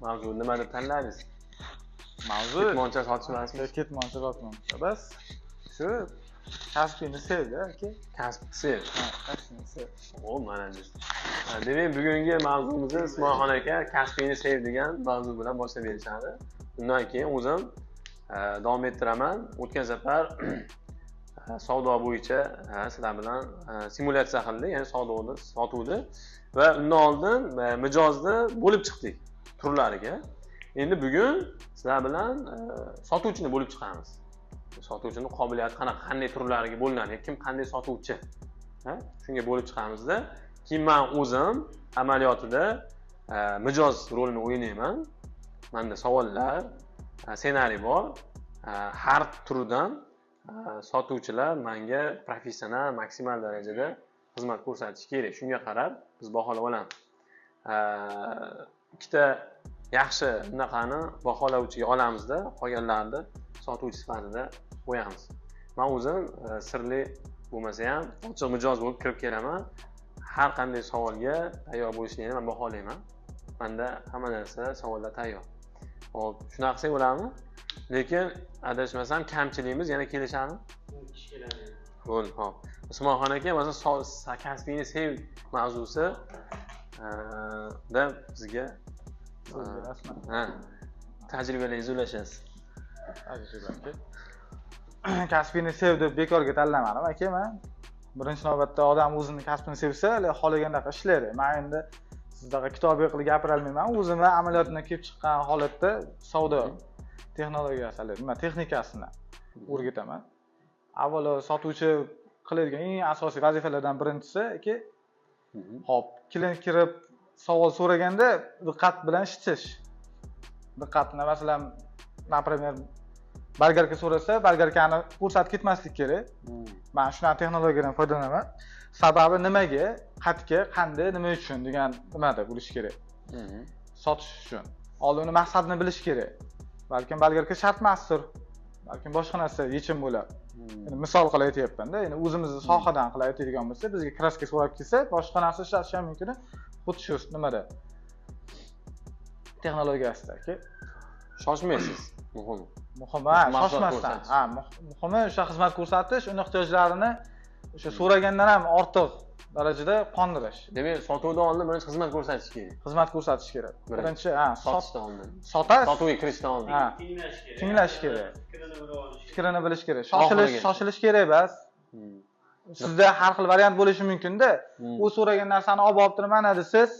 mavzu nima deb tanladingiz? Mavzu Ketmoncha sotish emasmi? ketmoncha sotmoqchi. Bas shu kasbini sevdi aka. Kasbni sev. Ha, kasbini sev. O, mana shu. Demak, bugungi mavzumizni Ismoilxon aka kasbini sev degan mavzu bilan boshlab berishadi. Undan keyin o'zim davom ettiraman. O'tgan safar savdo bo'yicha sizlar bilan simulyatsiya qildik, ya'ni sotuvni va undan oldin mijozni bo'lib chiqdik turlariga. Endi bugun sizlar bilan sotuvchini bo'lib chiqamiz. Sotuvchining qobiliyati qanday turlariga bo'linadi, kim qanday sotuvchi? Shunga bo'lib chiqamizda. Keyin men o'zim amaliyotida mijoz rolini o'ynayman. Menda savollar, ssenariy bor. Har turdan sotuvchilar menga professional, maksimal darajada xizmat ko'rsatishi kerak. Shunga qarab biz baholab olamiz. Ikkita yaxshi bunaqani baholovchiga olamizda, qolganlarni sotuvchi sifatida qo'yamiz. Men o'zim sirli bo'lmasa ham ochiq mijoz bo'lib kirib kelaman. Har qanday savolga tayyor bo'lishingni men baholayman. Menda hamma narsa savollar tayyor. Xo'p, shunaqa qilsak bo'ladimi? Lekin adashmasam kamchiligimiz yana kelishadi. Bo'ldi, xo'p. Ismoilxon aka, masalan, kasbini sev mavzusi da bizga tajribangizni ulashasiz. Kasbini sev deb bekorga tanlamadim aka men. Birinchi navbatda odam o'zini kasbini sevsa, xohlagandaqa ishlaydi. Men endi sizlarga kitobiy qilib gapira olmayman. O'zimni amaliyotdan kelib chiqqan holatda savdo texnologiyasi, nima texnikasini o'rgataman. Avvalo sotuvchi qiladigan eng asosiy vazifalardan birinchisi aka, hop, klient kirib savol so'raganda diqqat bilan eshitish. Diqqatni masalan, например, bolgarka so'rasa, bolgarkani ko'rsatib ketmaslik kerak. Men shunday texnologiyadan foydalanaman. Sababi nimaga, qayerga, qanday, nima uchun degan nimada bo'lish kerak. Sotish uchun. Oldin uni maqsadini bilish kerak. Balkim bolgarka shart emasdir. Balkim boshqa narsa yechim bo'lar. Endi misol qilib aytyapman-da, endi o'zimizni sohadan qilib aytadigan bo'lsa, bizga kraska so'rab kelsa, boshqa narsa ishlatish ham mumkin. Xuddi shu nimada? Texnologiyasida, aka. Shoshmaysiz, muhim. Muhimi, shoshmasdan. Muhimi o'sha xizmat ko'rsatish, uning ehtiyojlarini o'sha so'ragandan ham ortiq darajada qondirish. Demak, sotuvdan oldin birinchi xizmat ko'rsatish kerak. Xizmat ko'rsatish kerak. Birinchi, sotishdan oldin. Sotuvga kirishdan oldin. Tinglash kerak. Fikrini bilish kerak. Shoshilish kerak emas. Sizda har xil variant bo'lishi mumkin-da. U so'ragan narsani olib turib mana desiz,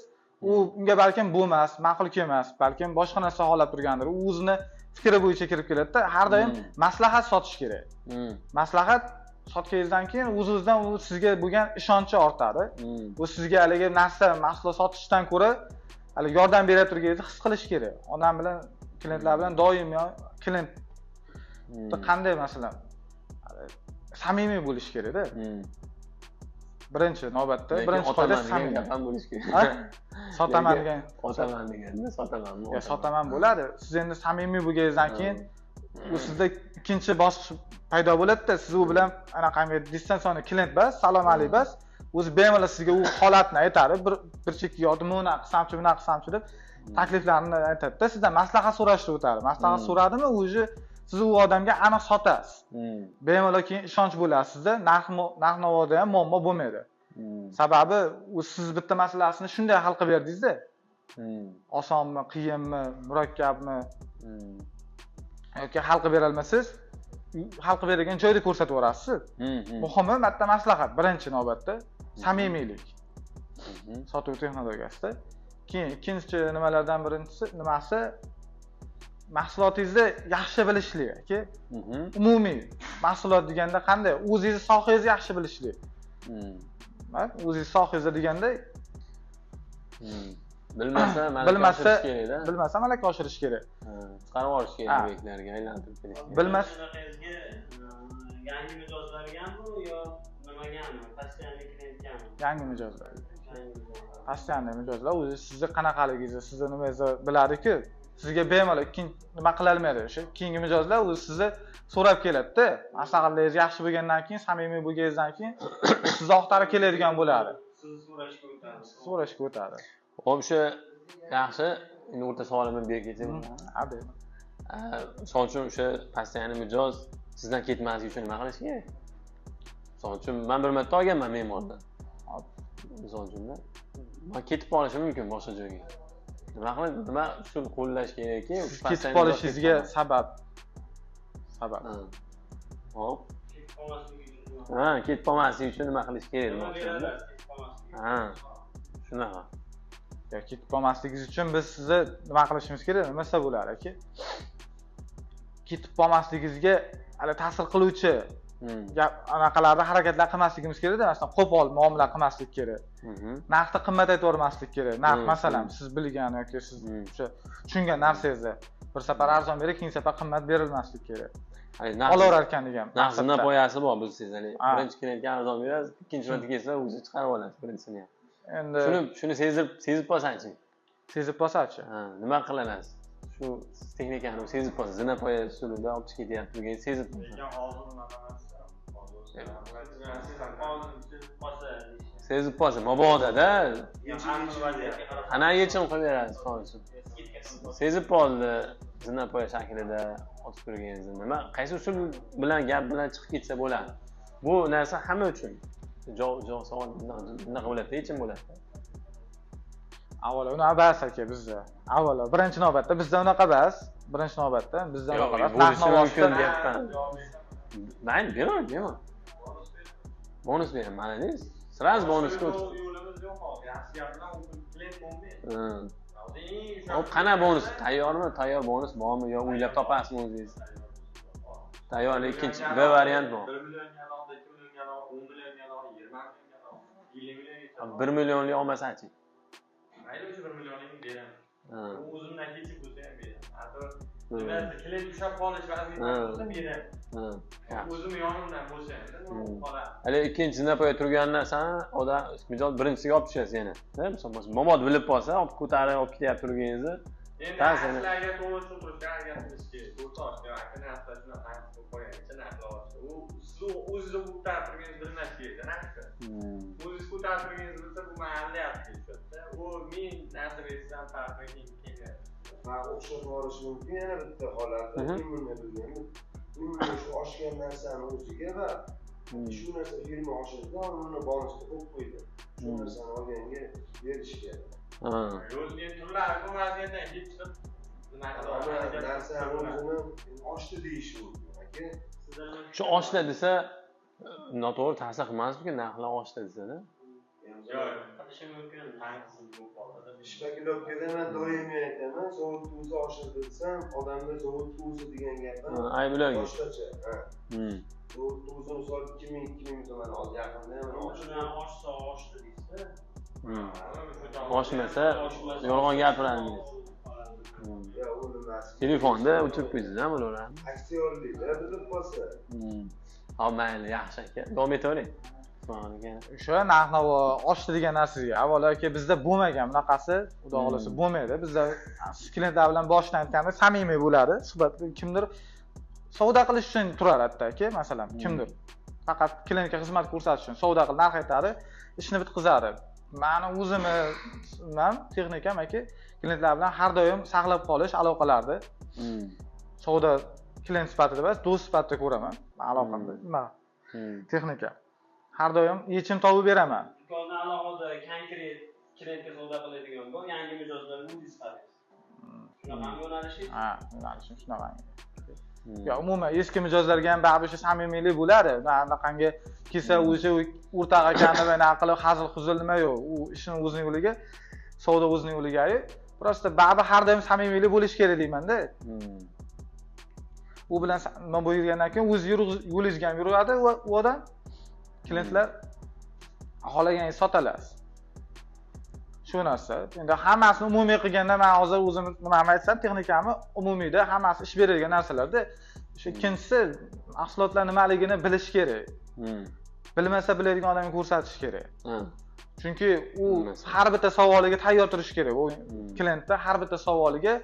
unga balkim bo'lmas, ma'qul kelmas, balkim boshqa narsa xohlab turgandir. U o'zini fikri bo'yicha kirib keladi-da. Har doim maslahat sotish kerak. Maslahat sotganingizdan keyin o'zingizdan u sizga bo'lgan ishonchi ortadi. Bu sizga haligi narsa, mahsulot sotishdan ko'ra hali yordam bera turganingizni his qilish kerak. Odam bilan, klientlar bilan doimo klient qanday masalan samimiy bo'lish kerak-da. Birinchi navbatda, birinchi qoida samimiy bo'lish kerak. Sotaman degan, otaman deganda sotamanmi? Yo, sotaman bo'ladi. Siz endi samimiy bo'lganingizdan keyin u sizda ikkinchi bosqich paydo bo'ladi-da, siz u bilan anaqangi distansionni klient bas, salom alaykum bas, o'zi bemalol sizga u holatni aytadi, bir chekka yo'dimi, uni qilsamchi, buni qilsamchi deb takliflarni aytadi-da, sizdan maslahat so'rashni o'tadi. Maslahat so'radimi, o'zi siz u odamga aniq sotasiz. Bemalol keyin ishonch bo'ladi sizda, narx-navoda ham muammo bo'lmaydi. Sababi siz bitta masalasini shunday hal qilib berdingiz-da. Osonmi, qiyinmi, murakkabmi? Yoki hal qilib bera olmasangiz, hal qilib bergan joyda ko'rsatib yuborasiz. Muhimi bitta maslahat, birinchi navbatda samimiylik. Sotuv texnologiyasida. Keyin ikkinchi nimalardan birinchisi nimasi? Mahsulotingizni yaxshi bilishlik, aka. Umumiy mahsulot deganda qanday? O'zingiz sohangizni yaxshi bilishlik. O'zingiz sohangizni deganda bilmasa malaka oshirish kerak-da. Bilmasa malaka oshirish kerak. Chiqarib olish kerak beklarga aylantirib berish kerak. Bilmas. Yangi mijozlarga hammi yo nimagami? Postoyanniy klientgami? Yangi mijozlar. Postoyanniy mijozlar o'zi sizni qanaqaligingizni, sizni nimangizni biladi-ku. Sizga bemalol nima qila olmaydi. O'sha keyingi mijozlar o'zi sizni so'rab keladi-da. Maslahatlaringiz yaxshi bo'lgandan keyin, samimiy bo'lganingizdan keyin sizni oqtarib keladigan bo'ladi. Sizni so'rashga o'tadi. So'rashga o'tadi. Xo'p, o'sha yaxshi endi o'rta savolimni berib ketsam Hadi. misol uchun o'sha постоянный mijoz sizdan ketmasligi uchun nima qilish kerak? Misol uchun men bir marta olganman me'mordan. Misol uchun men ketib qolishim mumkin boshqa joyga. Nima usul qo'llash kerakki? Ketib qolishingizga sabab. Hop. Ketib qolmasligi uchun nima qilish kerak? Shunaqa. Ketib qolmasligingiz uchun biz sizni nima qilishimiz kerak? Nima desa bo'lar aka? Ketib qolmasligingizga hali ta'sir qiluvchi anaqalarda harakatlar qilmasligimiz kerak-da, masalan, qo'pol muomala qilmaslik kerak. Narxni qimmat aytib kerak. Narx masalan, siz bilgan yoki siz o'sha tushungan narsangizni bir safar arzon berib, keyingi safar qimmat berilmaslik kerak. Olaverar ekan degan. Narxning poyasi bor bilsangiz, ya'ni birinchi klientga arzon berasiz, ikkinchi marta kelsa o'zi chiqarib olasiz birinchisini ham. Endi shuni sezib qolsanchi? Sezib qolsachi? Nima qilasiz? Shu texnikani sezib qolsa, zinapoya usulida olib chiqib ketyapti degan sezib qolsa. Lekin hozir unaqa emas. Sezib qolsa, mabodo-da. Ana yechim qilib berasiz hozir. Sezib qoldi, zinapoya shaklida otib turganingizni. Nima, qaysi usul bilan gap bilan chiqib ketsa bo'ladi? Bu narsa hamma uchun. Javob savol bunaqa bo'ladi, yechim bo'ladi. Avvalo unaqa emas aka bizda. Avvalo birinchi navbatda bizda unaqa emas. Birinchi navbatda bizda unaqa emas. Narx-navosida gapdan. Mayli, beraman. Bonus beraman, malades. Sraz bonusga o'tib. Yo'limiz yo'q hozir. Yaxshi gap bilan klient bo'lmaydi. Hop, qana bonus? Tayyormi? Tayyor bonus bormi yo o'ylab topasizmi o'zingiz? Tayyor, ikkinchi B variant bor. 1 millionga alohida, 2 millionga alohida, 10 millionga alohida, 20 millionga alohida, 50 millionga. 1 millionlik olmasachi? Mayli o'sha 1 millionlikni beraman. Ha. U o'zimdan kechib bo'lsa ham beraman. Hatto klient ushlab qolish vaziyatida bo'lsa beraman. O'zim yonimdan bo'lsa ham qoladi. Hali ikkinchi zinapoya turgan narsani odam misol birinchisiga olib tushasiz yana. Misol momod bilib qolsa, olib ko'tarib olib ketyapti turganingizni. Endi sizlarga to'g'ri tushuntirishga harakat qilish kerak. O'rtoq, aka narsa shunaqa qilib qo'ying, narsa olasiz. U siz o'zingizni ko'tarib turganingizni bilmas kerak, narsa. O'zingiz ko'tarib turganingizni bilsa, bu mahallayapti tushadi. U men narsa bersam farqi keladi. Va o'xshab borishi mumkin yana bitta holatda immunni bilganda immun shu oshgan narsani o'ziga va shu narsa firma oshirdi, uni bonusga qo'yib qo'ydi. Shu narsani olganga berish kerak. Yo'lga turlar, bu vaziyatdan kelib chiqib narsani o'zini oshdi deyish mumkin aka. Shu oshdi desa, noto'g'ri ta'sir qilmasmikin, narxlar oshdi desa-da? Yo'q, qilishi mumkin, tanqisiz bu holatda. Shpekulyovkada men doimiy aytaman, zavod o'zi oshirdi desam, odamlar zavod o'zi degan gapdan ayblaydi. boshqacha. Zavod o'zi misol 2000 so'm hozir yaqinda ham oshsa oshdi deysiz. Oshmasa, yolg'on gapiradingiz. Ya u nimasi? Telefonda o'chirib qo'ysiz-a bularni? Aktyorlikda bilib qolsa. Hop, mayli, yaxshi aka. Davom etavering. O'sha narx-navo oshdi degan narsaga avvalo aka bizda bo'lmagan bunaqasi, xudo xolasa bo'lmaydi. Bizda klientlar bilan boshdan aytganda samimiy bo'ladi. Suhbat kimdir savdo qilish uchun turar hatto aka, masalan, kimdir faqat klientga xizmat ko'rsatish uchun savdo qilib narx aytadi, ishni bitkazadi. Meni o'zimdan texnikam aka, klientlar bilan har doim saqlab qolish aloqalarni savdo klient sifatida emas, do'st sifatida ko'raman aloqamni. Nima? Texnika. Har doim yechim topib beraman. Do'konni alohida konkret klientga savdo qiladigan bu yangi mijozlarni o'zingiz qaraysiz. Shunaqa yo'nalishi? Ha, yo'nalishim shunaqa. Ya umuman eski mijozlarga ham baribir o'sha samimiylik bo'ladi. Anaqangi kelsa o'sha o'rtaq ekani va nima qilib hazil-huzul nima yo'q. U ishning o'zining yo'liga, savdo o'zining yo'liga. Prosta baribir har doim samimiylik bo'lishi kerak deyman-da. U bilan nima bo'lgandan keyin o'z yo'lingizga ham yuradi va u odam klientlar xohlaganini sotadilar. Shu narsa. Endi hammasini umumiy qilganda men hozir o'zim nima aytsam, texnikamni umumiyda hammasi ish beradigan narsalarda. O'sha ikkinchisi mahsulotlar nimaligini bilish kerak. Bilmasa biladigan odamga ko'rsatish kerak. Chunki u har bitta savoliga tayyor turish kerak. U klientda har bitta savoliga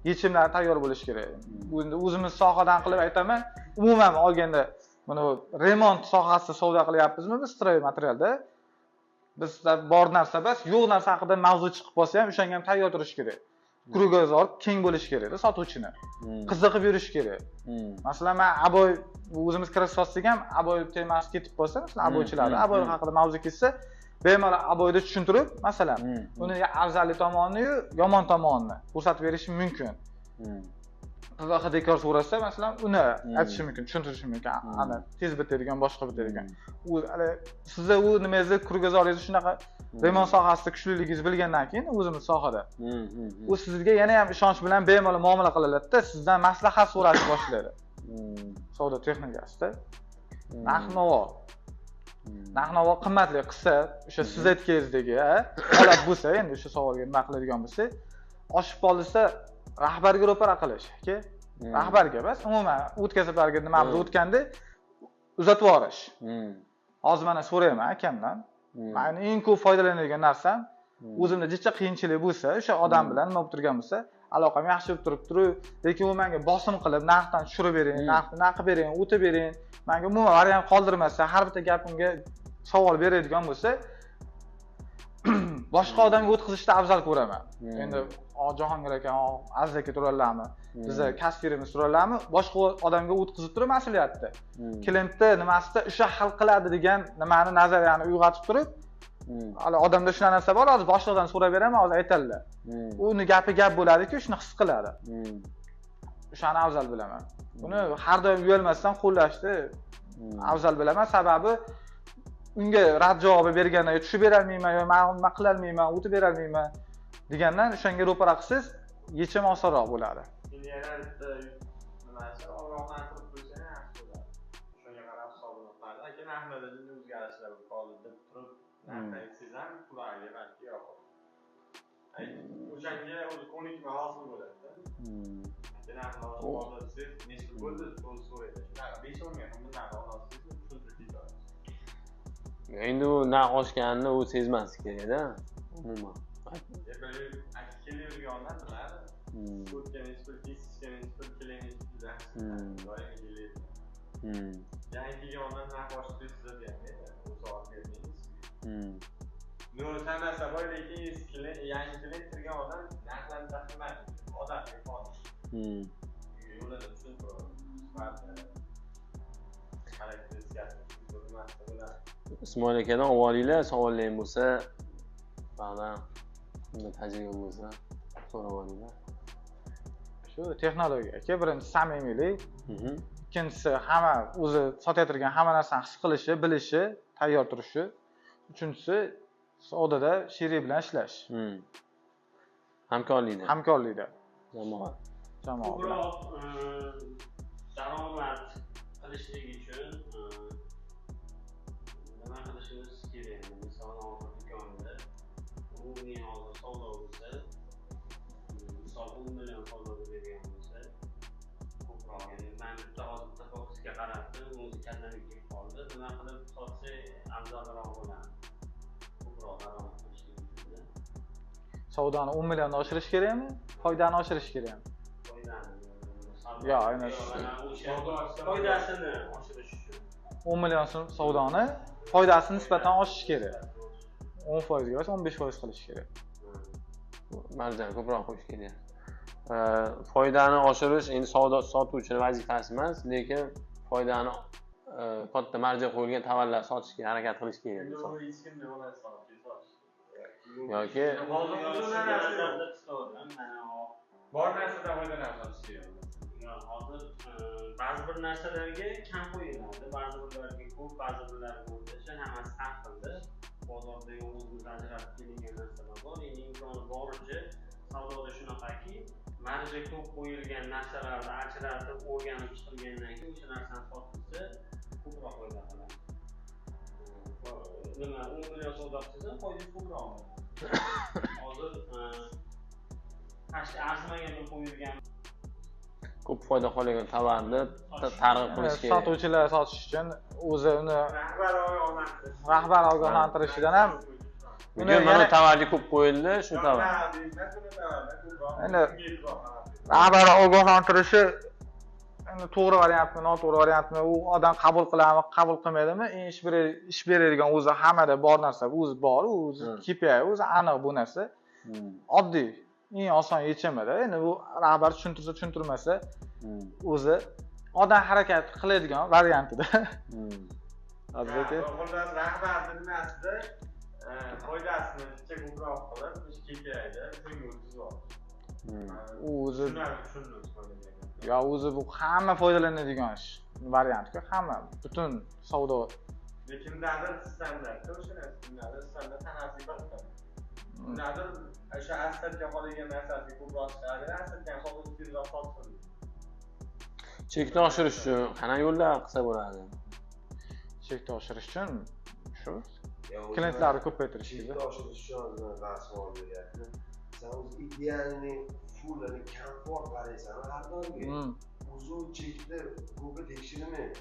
yechimlar tayyor bo'lishi kerak. Bu endi o'zimiz sohadan qilib aytaman, umuman olganda mana remont sohasida savdo qilyapmizmi biz stroy materialda? Bizda bor narsa emas, yo'q narsa haqida mavzu chiqib qolsa ham o'shanga ham tayyor turish kerak. Krugozor keng bo'lishi kerak-da sotuvchini. Qiziqib yurish kerak. Masalan, men aboy o'zimiz kira sotsak ham aboy temasi ketib qolsa, masalan, aboychilarni aboy haqida mavzu ketsa, bemalol aboyda tushuntirib, masalan, uni afzallik tomonini-yu yomon tomonini ko'rsatib berish mumkin. Qiziq dekor so'rasa, masalan, uni aytish mumkin, tushuntirish mumkin. Ana tez bitadigan, boshqa bitadigan. U sizda u nimangizni krugozoringizni shunaqa remont sohasida kuchliligingizni bilgandan keyin o'zimiz sohada u sizga yana ham ishonch bilan bemalol muomala qiladida, sizdan maslahat so'rashni boshlaydi. Savdo texnikasida narx-navo qimmatli qilsa, o'sha siz aytganingizdagi holat bo'lsa, endi o'sha savolga nima qiladigan bo'lsak, oshib qolsa rahbarga ro'para qilish, aka. Rahbarga emas, umuman o'tkaziblarga nimamiz o'tganda uzatib yuborish. Hozir mana so'rayman akamdan. Meni eng ko'p foydalanadigan narsam, o'zimda jicha qiyinchilik bo'lsa, o'sha odam bilan nima bo'lib turgan bo'lsa, aloqam yaxshi bo'lib turibdi, lekin u menga bosim qilib, narxdan tushirib bering, narxni qilib bering, o'tib bering, menga umuman variant qoldirmasa, har bitta gapimga savol beradigan bo'lsa, boshqa odamga o'tkazishni afzal ko'raman. Endi Jahongir aka, Aziz aka turarlarmi? Bizda kasbirimiz turarlarmi? Boshqa odamga o'tkazib turib mas'uliyatni. Klientni nimasida o'sha hal qiladi degan nimani nazariyani uyg'otib turib, hali odamda shunaqa narsa bor, hozir boshliqdan so'rab beraman, hozir aytadilar. Uni gapi gap bo'ladi-ku, shuni his qiladi. O'shani afzal bilaman. Buni har doim uyalmasdan qo'llashni afzal bilaman, sababi unga rad javobi berganda tushib berolmayman yo men nima qila olmayman, o'tib berolmayman degandan o'shanga ro'para qilsangiz, yechim osonroq bo'ladi. Endi yana bitta nimasi ogohlantirib qo'ysa yaxshi bo'ladi. Shunga qarab savdo qiladi. Lekin Ahmadning o'zgarishlar qoldi deb turib, narxingiz ham qulay balki yo'q. O'shanga o'zi ko'nikma hosil bo'ladi-da. Endi narxlar hozir siz nechta bo'ldi, o'zi so'raydi. Shunaqa 5 o'rnga bundan olasiz, tushuntirib berasiz. Endi u narx oshganini u sezmaslik kerak-da, umuman. Kelayotganlar biladi. O'tgan ekspertiz, kelayotgan yangi kelganlar narx oshdi sizlar bermaydi. U soat bermaysiz. No, sanasa boy lekin yangi kelgan odam narxlarni taqsimlaydi. Odam qoldi. Yo'lda tushuntirib Ismoil akadan olinglar, savollaring bo'lsa, ba'dan unda tajriba bo'lsa, so'rab olinglar. Shu texnologiya aka, birinchi samimiylik, ikkinchisi hamma o'zi sotayotgan hamma narsani his qilishi, bilishi, tayyor turishi, uchinchisi savdoda sherik bilan ishlash. Hamkorlikda. Hamkorlikda. Jamoat. Ko'proq daromad qilishlik uchun nima qilishimiz kerak? Misol do'konda umumiy hozir savdo bo'lsa, misol 10 million savdo bergan bo'lsa, ko'proq, ya'ni men bitta hozir tafakkurga qarabdim, o'zi kallamga kelib qoldi. Nima qilib sotsa afzalroq bo'ladi? Ko'proq daromad qilishlik uchun. Savdoni 10 milliondan oshirish kerakmi? Foydani oshirish kerakmi? Yo, aynan foydasini oshirish uchun 10 million so'm savdoni foydasi nisbatan oshish kerak. 10% emas, 15% qilish kerak. Marjani ko'proq qo'yish kerak. Foydani oshirish endi sotuvchining vazifasi emas, lekin foydani katta marja qo'yilgan tovarlar sotishga harakat qilish kerak. Yoki bor narsadan foydalanib kerak. Hozir ba'zi bir narsalarga kam qo'yiladi, ba'zi birlarga ko'p, ba'zi birlarga o'rtacha, hammasi har xilda. Bozorda o'zimiz ajratib kelingan narsalar bor. Endi imkoni boricha savdoda shunaqaki, marja ko'p qo'yilgan narsalarni ajratib, o'rganib chiqilgandan keyin o'sha narsani sotilsa, ko'proq foyda qiladi. Nima, 10 million savdo qilsa, foyda ko'proq. Hozir arzimagan qo'yilgan ko'p foyda qolgan tovarni targ'ib qilish kerak. Sotuvchilar sotish uchun o'zi uni rahbar ogohlantirishidan ham bugun mana tovarga ko'p qo'yildi, shu tovar. Endi rahbar ogohlantirishi endi to'g'ri variantmi, noto'g'ri variantmi, u odam qabul qiladimi, qabul qilmaydimi? Ish beradigan o'zi hammada bor narsa, o'zi bor, o'zi KPI, o'zi aniq bu narsa. Oddiy eng oson yechimida. Endi bu rahbar tushuntirsa tushuntirmasa o'zi odam harakat qiladigan variantida. Albatta. Xullas rahbarni nimasida foydasini necha ko'proq qilib ishga kerakda, shunga o'tkazyapti. O'zi tushundim. yo o'zi bu hamma foydalanadigan ish variantga, hamma butun savdo. Lekin nimadir standartda o'sha narsa, nimadir standart tanasi bir. Nimadir o'sha asarga qolgan narsasi ko'proq chiqadi, asarga qolgan tezroq sotsin. Chekni oshirish uchun qanaqa yo'llar qilsa bo'ladi? Chekni oshirish uchun shu klientlarni ko'paytirish kerak. Chekni oshirish uchun bahs bo'lyapti. Sen o'z idealni fullani komfort qaraysan har doim. O'zi chekni ko'pi tekshirmaydi.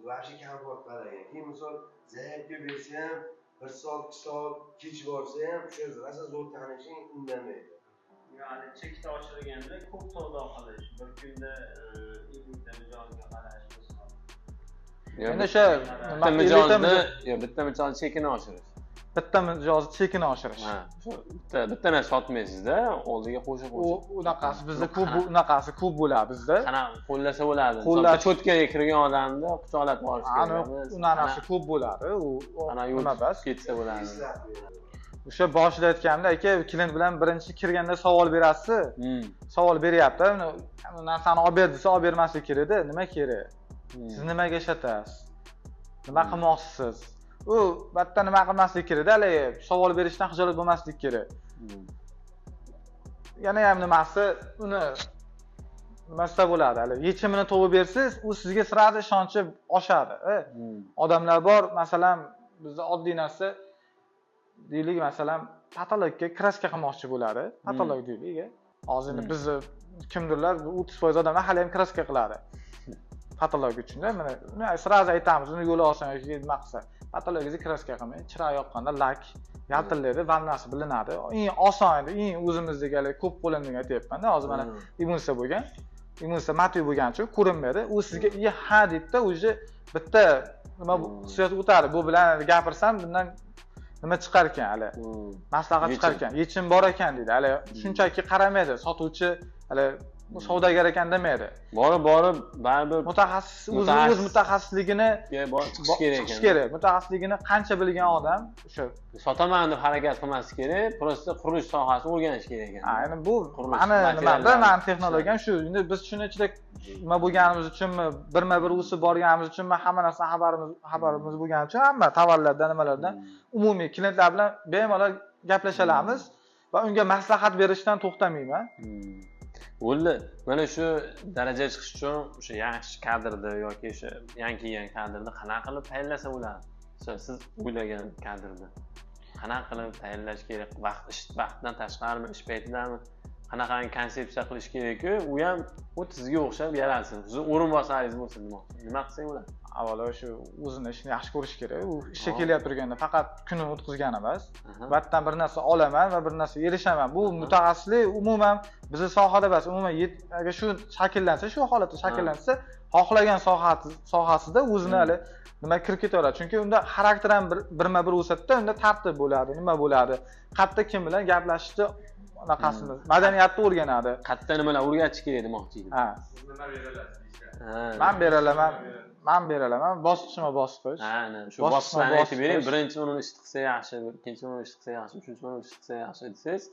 Vahshiy komfort qaragan. Keyin misol zaryadga bersa ham 1 soat, 2 soat kech borsa ham o'sha rosa zo'r tanishing undamaydi. Ya'ni chekni oshirganda ko'p savdo qilish, bir kunda 50 ta mijozga qarash misol. Endi o'sha bitta mijozni chekini oshirish. Bitta mijozni chekini oshirish. Bitta narsa sotmaysizda, oldiga qo'shib unaqasi bizda ko'p, unaqasi ko'p bo'ladi bizda. Qanaqa qo'llasa bo'ladi. Qo'llar cho'tkaga kirgan odamni quchoqlatib olish kerak. Unaqasi ko'p bo'ladi. U nima bas ketsa bo'ladi. O'sha boshida aytganimda, aka, klient bilan birinchi kirganda savol berasiz. Savol beryapti. Bu narsani olib ber desa, olib bermaslik kerak-da. Nima kerak? Siz nimaga ishlatasiz? Nima qilmoqchisiz? U bitta nima qilmaslik kerak-da, haligi savol berishdan xijolat bo'lmaslik kerak. Yana ham nimasi, uni nimasi bo'ladi, hali yechimini topib bersiz, u sizga sirada ishonchi oshadi. Odamlar bor, masalan, bizda oddiy narsa deylik, masalan, patologga kraska qilmoqchi bo'ladi. Patolog deylik. Hozir bizni kimdirlar 30% odamlar hali ham kraska qiladi. Patolog uchun-da, mana sirada aytamiz, uni yo'li oson yoki nima qilsa. Patologiyaga kraska qilmang, chiroq yoqqanda lak, yaltillaydi, vannasi bilinadi. Eng oson edi, eng o'zimizdagi ko'p qo'llanadigan aytyapman-da. Hozir mana immunsa bo'lgan, immunsa matviy bo'lgani uchun ko'rinmaydi. U sizga ha debdi, o'zi bitta nima hissiyot o'tadi. Bu bilan gapirsam, bundan nima chiqar ekan hali? Maslahat chiqar ekan, yechim bor ekan deydi. Hali shunchaki qaramaydi, sotuvchi hali savdogar ekan demaydi. Borib baribir mutaxassis o'z mutaxassisligini chiqish kerak. Mutaxassisligini qancha bilgan odam o'sha sotaman deb harakat qilmaslik kerak, prosta qurilish sohasini o'rganish kerak ekan. Ayni bu mani nimada, mani texnologiyam shu. Endi biz shuni ichida nima bo'lganimiz uchunmi, birma-bir o'sib borganimiz uchunmi, hamma narsa xabarimiz bo'lgani uchun hamma tovarlardan, nimalardan umumiy klientlar bilan bemalol gaplasha olamiz va unga maslahat berishdan to'xtamayman. Bo'ldi. Mana shu darajaga chiqish uchun o'sha yaxshi kadrni yoki o'sha yangi kelgan kadrni qanaqa qilib tayyorlasa bo'ladi? Siz o'ylagan kadrni qanaqa qilib tayyorlash kerak? Vaqtdan tashqarimi, ish paytidami? Qanaqa konsepsiya qilish kerak-ku, u ham sizga o'xshab yaralsin. Siz o'rinbosaringiz bo'lsin demoqchi. Nima qilsang bo'ladi? Avvalo shu o'zini ishini yaxshi ko'rish kerak. U ishga kelyapti turganda faqat kunini o'tkazgan emas. Vaqtdan bir narsa olaman va bir narsa erishaman. Bu mutaxassislik umuman bizning sohada emas, umuman agar shu shakllansa, shu holatda shakllansa, xohlagan sohasida o'zini hali nima kirib ketaveradi. Chunki unda xarakter ham birma-bir o'sadi-da, unda tartib bo'ladi, nima bo'ladi, qayerda kim bilan gaplashishni anaqasini, madaniyatni o'rganadi. Qayerda nimalar o'rgatish kerak demoqchi edim. Siz nima berasiz? Men beralaman, bosqichma-bosqich. Shu bosqichlarni aytib bering. Birinchi uni ish qilsa yaxshi, ikkinchi uni ish qilsa yaxshi, uchinchi uni ish qilsa yaxshi desangiz,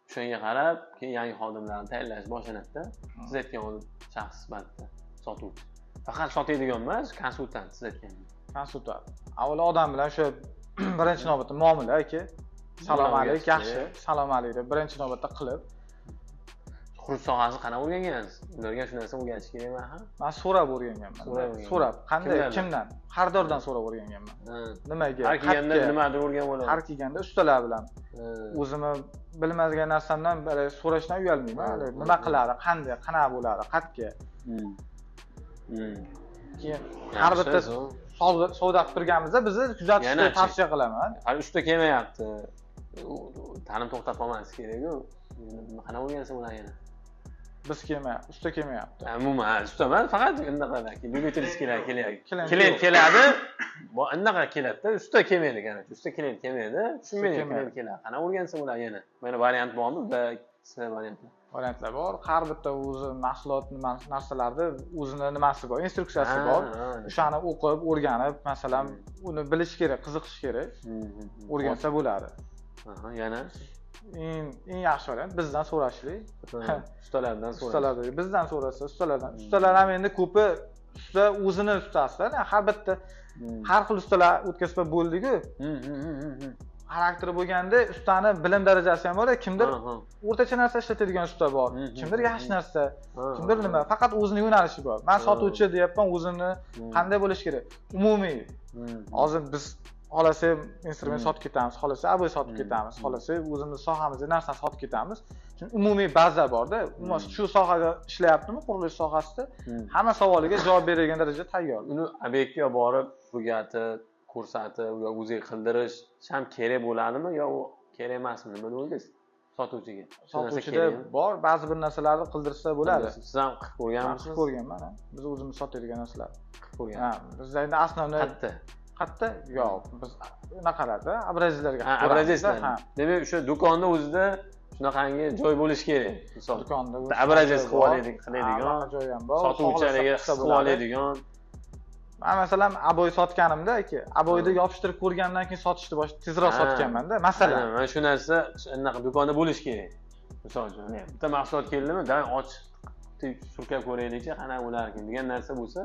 o'shanga qarab, keyin yangi xodimlarni tayyorlash boshlanadi-da. Siz aytgan shaxs sifatida sotuvchi. Faqat sotadigan emas, konsultant siz aytgandek. Konsultant. Avvalo odam bilan o'sha birinchi navbatda muomala aka. Salom alaykum, yaxshi. Salom alaykum deb birinchi navbatda qilib. Qurilish sohasini qanaqa o'rgangansiz? Ularga shu narsa o'rgatish kerakmi? Men so'rab o'rganganman. So'rab, qanday, kimdan? Xaridordan so'rab o'rganganman. Nimaga? Har kelganda nimadir o'rgan bo'ladi. Har kelganda ustalar bilan. O'zimni bilmagan narsamdan bir so'rashdan uyalmayman. Nima qiladi, qanday, qanaqa bo'ladi, qayerga. Keyin har bitta savdo qilib turganimizda bizni kuzatishni tavsiya qilaman. Hali usta kelmayapti. Ta'lim to'xtatib olmaslik kerak-ku. Qanaqa o'rgansa bo'ladi yana? Biz kelmayapti, usta kelmayapti. Umuman, usta emas, faqat unaqa dbyuteriskilar kelyapti. Klient keladi, anaqa keladi-da, usta kelmaydi, qarang. Usta klient kelmaydi, tushunmaydi kelmaydi. klient keladi. Qana o'rgansa bo'ladi yana. Mana variant bormi? Sizlar variantlar. Variantlar bor. Har bitta o'zi mahsulot narsalarni o'zini nimasi bor, instruksiyasi bor. O'shani o'qib, o'rganib, masalan, uni bilish kerak, qiziqish kerak. O'rgansa bo'ladi. Aha, yana Eng yaxshi variant bizdan so'rashlik. ustalardan so'rash. Ustalardan, bizdan so'rasa, ustalardan. Ustalar ham endi ko'pi usta o'zini ustasida, har bitta har xil ustalar o'tkazib bo'ldi-ku. Xarakteri bo'lganda ustani bilim darajasi ham bor, kimdir o'rtacha narsa ishlatadigan usta bor, kimdir yaxshi narsa, kimdir nima, faqat o'zining yo'nalishi bor. Men sotuvchi deyapman, o'zini qanday bo'lish kerak? Umumiy. Hozir biz xolasa instrument sotib ketamiz, xolasa aboy sotib ketamiz, xolasa o'zimiz sohamizda narsani sotib ketamiz. Chunki umumiy baza bor-da. Umuman shu sohada ishlayaptimi, qurilish sohasida hamma savoliga javob beradigan darajada tayyor. Uni obyektga borib, o'rgatib, ko'rsatib, yo o'ziga qildirish ham kerak bo'ladimi yo u kerak emasmi? Nima deysiz? Sotuvchiga. Sotuvchida bor, ba'zi bir narsalarni qildirsa bo'ladi. Siz ham qilib ko'rganmisiz? Qilib ko'rganman. Biz o'zimiz sotadigan narsalar. Qilib ko'rgan. Ha, bizda endi asosiy qatta yo'q, biz naqalarda abrazlarga abrazlar. Demak, o'sha do'konni o'zida shunaqangi joy bo'lishi kerak. Misol, do'konda abrazlar qilib oladigan joy ham bor. Sotuvchilarga qilib oladigan. Men masalan aboy sotganimda aka, aboyni yopishtirib ko'rgandan keyin sotishni tezroq sotganman-da. Masalan, mana shu narsa anaqa do'konda bo'lishi kerak. Misol uchun, bitta mahsulot keldimi, da och surkab ko'raylikchi, qanaqa bo'larkin degan narsa bo'lsa,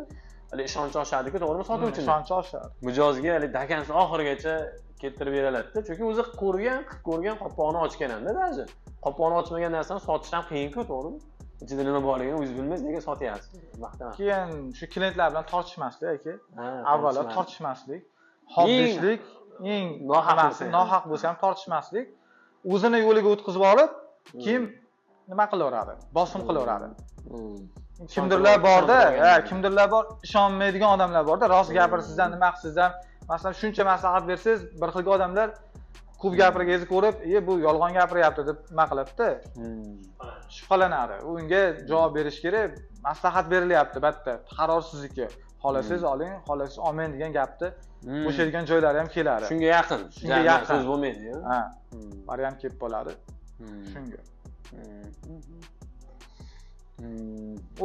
hali ishonch oshadi-ku, to'g'rimi sotuvchining? Ishonch oshadi. Mijozga hali dakansi oxirigacha keltirib beradi-da, chunki o'zi qilib ko'rgan qopqog'ini ochgan ham-da даже. Qopqog'ini ochmagan narsani sotish ham qiyin-ku, to'g'rimi? Ichida nima borligini o'zingiz bilmaysiz, nega sotyapsiz? Vaqtdan. Keyin shu klientlar bilan tortishmaslik aka. Avvalo tortishmaslik, xohlashlik, eng nohaq bo'lsa ham tortishmaslik. O'zini yo'liga o'tkazib olib, keyin nima qilaveradi? Bosim qilaveradi. Kimdirlar borda, kimdirlar bor, ishonmaydigan odamlar borda, rost gapirsizdan, nima qilsizdan, masalan, shuncha maslahat bersangiz, bir xilga odamlar ko'p gapirgangizni ko'rib, bu yolg'on gapiryapti deb nima qiladi-da. Shubhalanadi. Unga javob berish kerak, maslahat berilyapti, batta, qaror sizniki. Xohlasangiz oling, xohlasangiz olmang degan gapni qo'shadigan joylari ham keladi. Shunga yaqin. Shunga yaqin so'z bo'lmaydi-ku. Ha. Variant kelib qoladi. Shunga.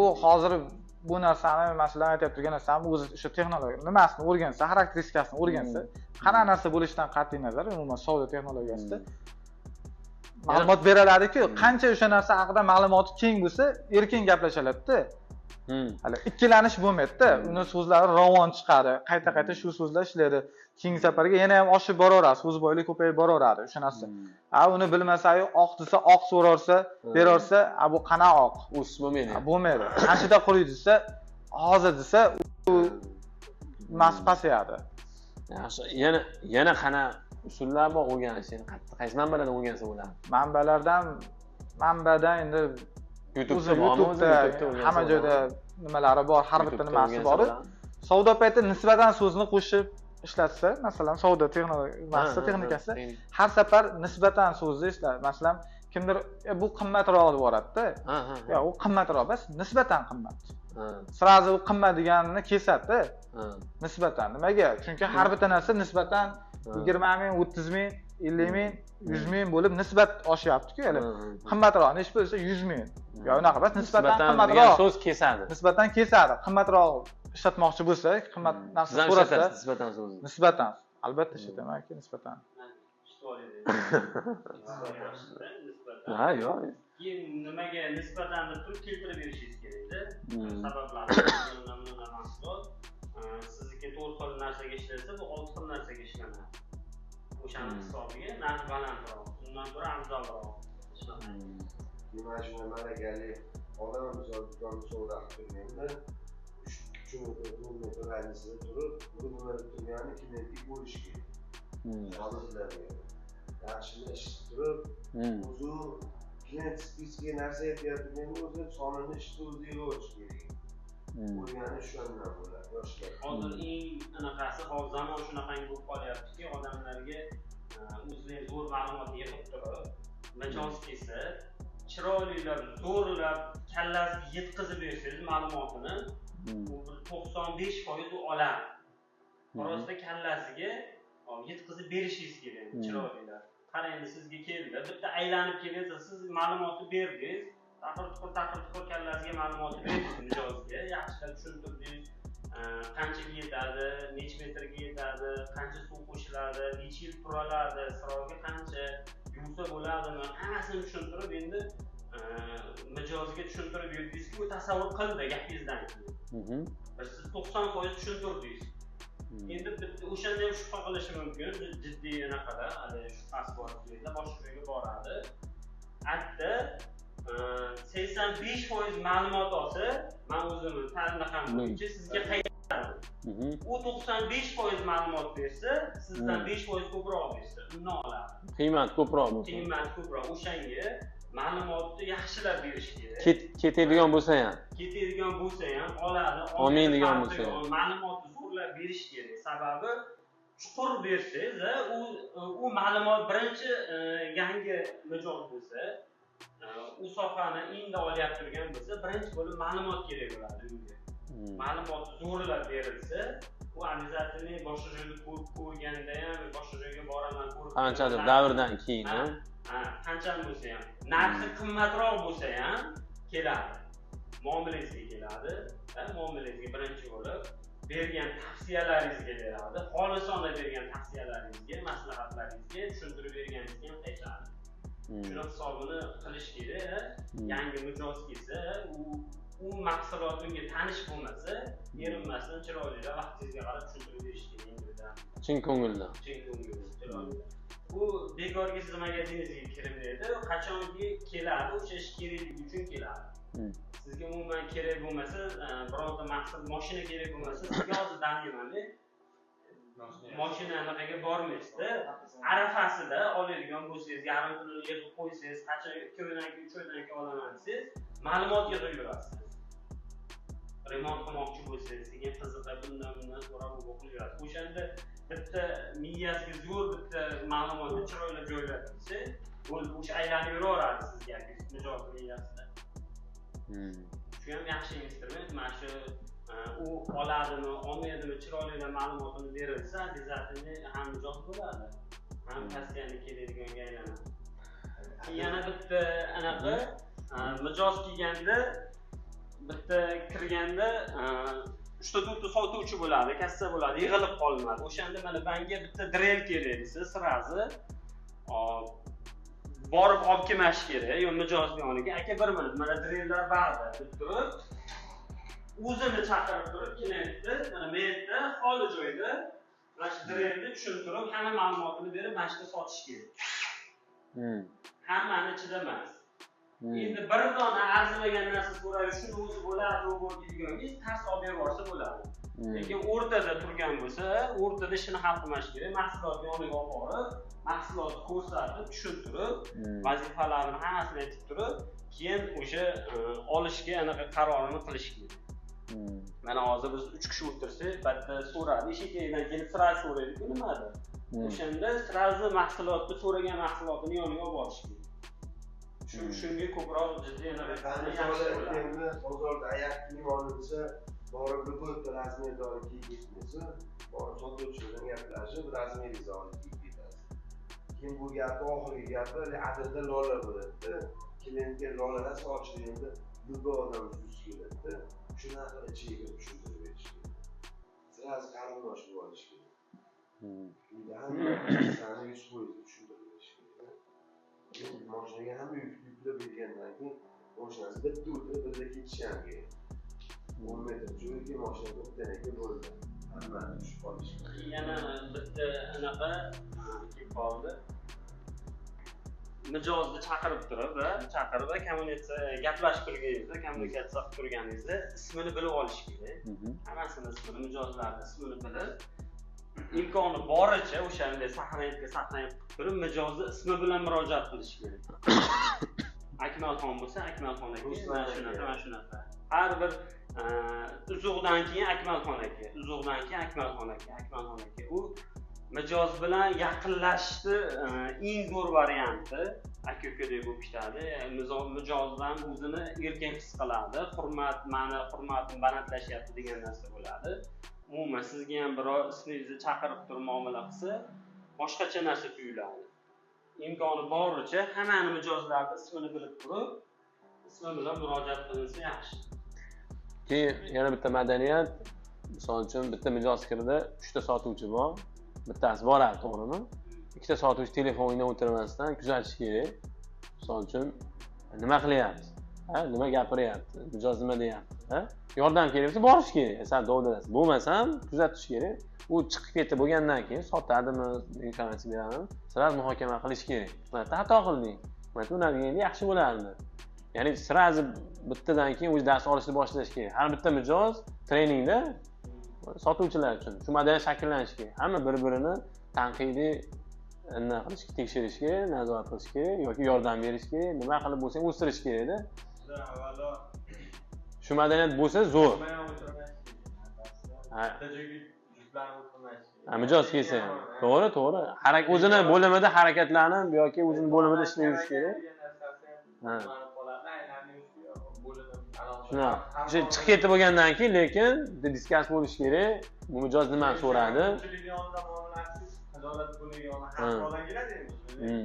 U hozir bu narsani masalan aytib turgan narsam o'zi o'sha texnologiya nimasini o'rgansa, xarakteristikasini o'rgansa, qanaqa narsa bo'lishidan qat'iy nazar, umuman savdo texnologiyasida ma'lumot beriladi-ku, qancha o'sha narsa haqida ma'lumoti keng bo'lsa, erkin gaplashiladi-da. Hali ikkilanish bo'lmaydi-da. Uni so'zlari ravon chiqadi. Qayta-qayta shu so'zlar ishlaydi. Keyingi safarga yana ham oshib boraveradi, so'z boylik ko'payib boraveradi o'sha narsa. Uni bilmasa-yu oq desa, oq so'rarsa, berarsa, bu qanaqa oq? O'sish bo'lmaydi. Bo'lmaydi. Qanchada quriydi desa, hozir desa, u mas pasayadi. Yaxshi. Yana qana usullar bor o'rganishning. Qaysi manbalardan o'rgansa bo'ladi? Manbadan endi YouTube'da hamma joyda nimalari bor, har bitta nimasi bor. Savdo payti nisbatan so'zni qo'shib ishlatsa, masalan, savdo texnikasi har safar nisbatan so'zni ishlatadi. Masalan, kimdir bu qimmatroq deb yuboradi-da. Yo'q, u qimmatroq emas, nisbatan qimmat. Sirazi u qimmat deganini kesadi-da. Nisbatan. Nimaga? Chunki har bitta narsa nisbatan 20 ming, 30 ming, 50 ming, 100 ming bo'lib nisbat oshyapti-ku, hali. Qimmatroq nechi bo'lsa 100 ming. Yo, unaqa emas, nisbatan qimmatroq. So'z kesadi. Nisbatan kesadi. Qimmatroq ishlatmoqchi bo'lsa, qimmat narsa so'rasa, nisbatan so'zni. Nisbatan. Albatta ishlataman, nisbatan. Ha, yo'q. Keyin nimaga nisbatan deb turib keltirib berishingiz kerak-da. Sabablari nima mahsulot, sizniki 4 xil narsaga ishlatsa, bu 6 xil narsaga ishlanadi. O'shani hisobiga narx balandroq, undan ko'ra arzonroq ishlanadi. Mana malakali odam misol do'konni savdo qilib turganda, shuni to'g'risida turib, bu nima turgani kinetik bo'lish kerak. Xodimlarga yaxshilab eshitib turib, o'zi klient spesifik narsa aytayotganda o'zi sonini eshitib o'zi yig'ish kerak. O'rganish shundan bo'ladi, yoshlar. Hozir eng anaqasi, hozir zamon shunaqangi bo'lib qolyaptiki, odamlarga o'zining zo'r ma'lumotni yig'ib turib, majoz kelsa, chiroylilab, zo'rlab, kallasiga yetkazib bersangiz ma'lumotini, u 95% u oladi. Orasida kallasiga yetkazib berishingiz kerak, chiroylilar. Qarang, sizga keldi, bitta aylanib kelsa, siz ma'lumotni berdingiz, taqir-tuqur kallasiga ma'lumotni berdingiz mijozga, yaxshilab tushuntirdingiz. Qanchaga yetadi, necha metrga yetadi, qancha suv qo'shiladi, necha yil turadi, sirovga qancha, yuvsa bo'ladimi, hammasini tushuntirib, endi mijozga tushuntirib yurdingizki, u tasavvur qildi gapingizdan keyin. Siz 90% tushuntirdingiz. Endi o'shanda shubha qilishi mumkin, jiddiy anaqada, hali shubhasi bor yerda boshqa joyga boradi. Hatto 85% ma'lumot olsa, men o'zimni tanlaqam bo'yicha sizga qaytaradi. U 95% ma'lumot bersa, sizdan 5% ko'proq bersa, uni oladi. Qiymat ko'proq bo'lsa. Qiymat ko'proq. O'shanga ma'lumotni yaxshilab berish kerak. Ketadigan bo'lsa ham. Ketadigan bo'lsa ham oladi. Olmaydigan bo'lsa ham. Ma'lumotni zo'rlab berish kerak. Sababi chuqur bersangiz, u ma'lumot birinchi yangi mijoz bo'lsa, u sohani endi olyapti turgan bo'lsa, birinchi bo'lib ma'lumot kerak bo'ladi unga. Ma'lumot zo'rlab berilsa, u обязательно boshqa joyda ko'rganda ham, boshqa joyga boraman ko'rib. Qanchadir davrdan keyin, qanchalik bo'lsa ham, narxi qimmatroq bo'lsa ham keladi. Muomalangizga keladi, muomalangizga birinchi bo'lib bergan tavsiyalaringizga beradi. Xolisona bergan tavsiyalaringizga, maslahatlaringizga tushuntirib berganingizga ham qaytadi. Shuni hisobini qilish kerak. Yangi mijoz kelsa, u mahsulot unga tanish bo'lmasa, erinmasdan chiroyli vaqtingizga qarab tushuntirib berish kerak. Chin ko'ngildan. Chin ko'ngildan, chiroyli. U bekorga siz magaziningizga kirmaydi, qachonki keladi, o'sha ish kerakligi uchun keladi. Sizga umuman kerak bo'lmasa, bironta maqsad mashina kerak bo'lmasa, sizga hozir danimanda mashina anaqaga bormaysizda. Arafasida oladigan bo'lsangiz, yarim pulini yig'ib qo'ysangiz, qachon 2 oydan keyin 3 oydan keyin olaman desangiz, ma'lumot yig'ib yurasiz. Remont qilmoqchi bo'lsangiz, sizga qiziqib bundan so'rab o'qib yurasiz. O'shanda bitta miyasiga zo'r bitta ma'lumotni chiroyli joylatsa, o'sha aylanib yuraveradi sizga mijoz miyasida. Shu ham yaxshi instrument. Mana shu u oladimi, olmaydimi, chiroyli ma'lumotini berilsa, obязательно ham mijoz bo'ladi. Ham postoyanno keladigan aylanadi. Yana bitta anaqa mijoz kelganda, bitta kirganda 3-4 sotuvchi bo'ladi, kassa bo'ladi, yig'ilib qolinadi. O'shanda mana banga bitta drel kerak desa, sirazi borib olib kelmash kerak, yo mijozning yoniga, aka 1 minut, mana drellar ba'zi deb turib, o'zini chaqirib turib, klientni, mana menda xoli joyda mana shu drelni tushuntirib, hamma ma'lumotini berib, mana shuni sotish kerak. Hammani ichida emas. Endi bir dona arzimagan narsa so'rab, shuni o'zi bo'ladi, u bo'ladigangiz tars olib bersa bo'ladi. Lekin o'rtada turgan bo'lsa, o'rtada ishini hal qilish kerak. Mahsulotni yoniga olib borib, mahsulotni ko'rsatib, tushuntirib, vazifalarni hammasini aytib turib, keyin o'sha olishga anaqa qarorini qilish kerak. Mana hozir biz 3 kishi o'tirsak, bitta so'radi, eshikdan kelib sirasi so'raydi, nimadir? O'shanda sirazi mahsulotni so'ragan mahsulotini yoniga olib borish kerak. Shunga ko'proq jiddiy endi bozorda oyoq kiyim olinsa, borib bir qo'yib razmerdori kiyib ketmasa, borib sotuvchi bilan gaplashib, razmeringizni olib kiyib ketasiz. Keyin bu gapni oxirgi gapi adada lola bo'ladi. Klientga lolalar sochilganda bugun odam duch keladi. Shunaqa ichiga tushuntirib berish kerak. Sirazi qarindosh bo'lib olish kerak. Unda hamma narsani 100% tushuntirib berish kerak. Mashinaga hamma yuklab bergandan keyin mashinasi bitta o'tirib birga ketishi ham kerak. 10 metr joyga mashina bittaga bo'ldi. Hammani tushib qolish kerak. Yana bitta anaqa kelib qoldi. Mijozni chaqirib turib, gaplashib turganingizda, kommunikatsiya qilib turganingizda ismini bilib olish kerak. Hammasini ismini, mijozlarning ismini bilib, imkoni boricha o'shanday saqlanib turib, mijozni ismi bilan murojaat qilish kerak. Akmalxon bo'lsa, Akmalxon aka, mana shunaqa. Har bir uzuqdan keyin Akmalxon aka, uzuqdan keyin Akmalxon aka, Akmalxon aka. U mijoz bilan yaqinlashishni eng zo'r varianti aka-ukadek bo'lib ketadi. Mijozdan o'zini erkin his qiladi, hurmatni balandlashyapti degan narsa bo'ladi. umuman sizga ham birov ismingizni chaqirib turib muomala qilsa, boshqacha narsa tuyuladi. Imkoni boricha hammani mijozlarni ismini bilib turib, ismi bilan murojaat qilinsa yaxshi. Keyin yana bitta madaniyat, misol uchun bitta mijoz kirdi, 3 ta sotuvchi bor. Bittasi boradi, to'g'rimi? 2 ta sotuvchi telefon o'ynab o'tirmasdan kuzatish kerak. Misol uchun nima qilyapti? Ha, nima gapiryapti? Mijoz nima deyapti? Ha? Yordam kerak bo'lsa borish kerak. Sen dovdalasiz. Bo'lmasam kuzatish kerak. U chiqib ketib bo'lgandan keyin sotadimi, informatsiya beradimi? Siraz muhokama qilish kerak. Mana xato qilding. Mana undan yaxshi bo'lardi. Ya'ni siraz bittadan keyin o'zi dars olishni boshlash kerak. Har bitta mijoz treningda sotuvchilar uchun shu madaniyat shakllanishi kerak. Hamma bir-birini tanqidiy tekshirish kerak, nazorat qilish kerak yoki yordam berish kerak, nima qilib bo'lsa o'stirish kerak-da. Avvalo Shu madaniyat bo'lsa zo'r. Mijoz kelsa ham. To'g'ri, to'g'ri. O'zini bo'limida harakatlanib yoki o'zini bo'limida ishlab yurish kerak. Ha. Shuna. O'sha chiqib ketib bo'lgandan keyin lekin diskas bo'lish kerak. Bu mijoz nimani so'radi? Nazorat bo'lagi ona xarobadan keladi endi.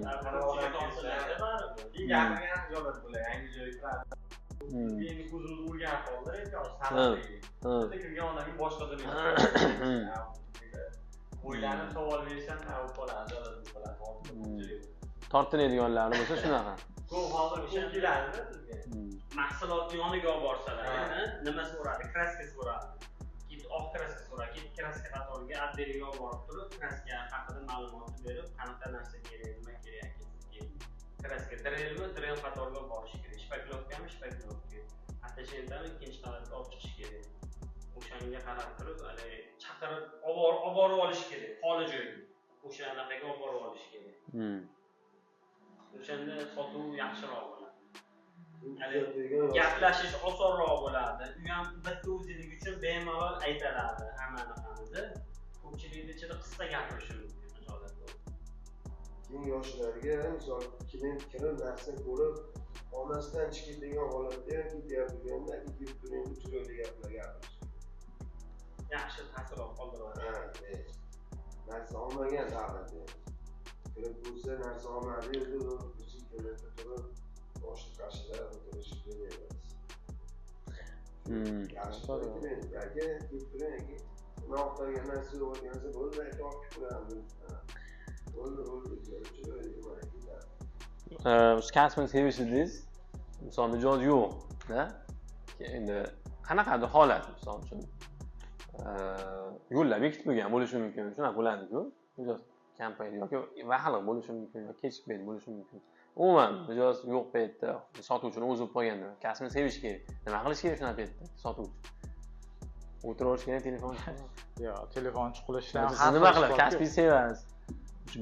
Nazorat bo'lagi yangi joyga kiradi. Endi ko'zimiz urgan holda bitta kirgan ondan keyin boshqadan o'ylanib savol bersam avib qoladi, nazorat qiladi. Tortinadiganlari bo'lsa shunaqa. Ko'p holda o'sha keladi bizga. Mahsulotni yoniga olib borsalar, nima so'radi? Kraska so'radi. Oq kraska so'radi. Kraska qatoriga ateliga olib borib turib, kraska haqida ma'lumot berib, qanaqa narsa kerak, nima kerak ekan. Kraska drelmi, drel qatoriga olib borish kerak. Shpaklovkami, shpaklovka. Atashentami, ikkinchi qavatga olib chiqish kerak. O'shanga qarab turib, hali chaqirib olib borib olish kerak, holi joyga. O'sha anaqaga olib borib olish kerak. O'shanda sotuv yaxshiroq bo'ladi. Gaplashish osonroq bo'ladi. U ham bitta o'zilik uchun bemalol aytiladi hammanaqamizni. Ko'pchilikning ichida qisqa gapirishi mumkin. Keyin yoshlarga misol klient kirib narsa ko'rib, onasidan chiqib ketgan holatda ham ketyapti-ganda, ikki turing chiroyli gaplar gapirish. Yaxshi ta'sir qoldiradi. Narsa olmagan taqdirda. Kirib bo'lsa narsa olmadi, turib boshqa qarshilar o'tirish kerak. Yaxshi kerak. Yoki keltiring, navbatdagi narsa o'rgansa bo'ldi, aytib ko'ramiz. Kasbni sevishidingiz, misol mijoz yo'q-da. Endi qanaqadir holat, misol uchun yo'llar bekitib qo'ygan bo'lishi mumkin. Shunaqa bo'ladi-ku. Mijoz kampaniya yoki vaqtliq bo'lishi mumkin yoki kechik payt bo'lishi mumkin. Umuman mijoz yo'q paytda sotuvchini o'zi bo'lib qolganda kasbni sevish kerak. Nima qilish kerak shunaqa paytda sotuvchi? O'tiraverish kerak telefon. Yo'q, telefon chiqilishdan siz nima qilasiz? Kasbni sevasiz.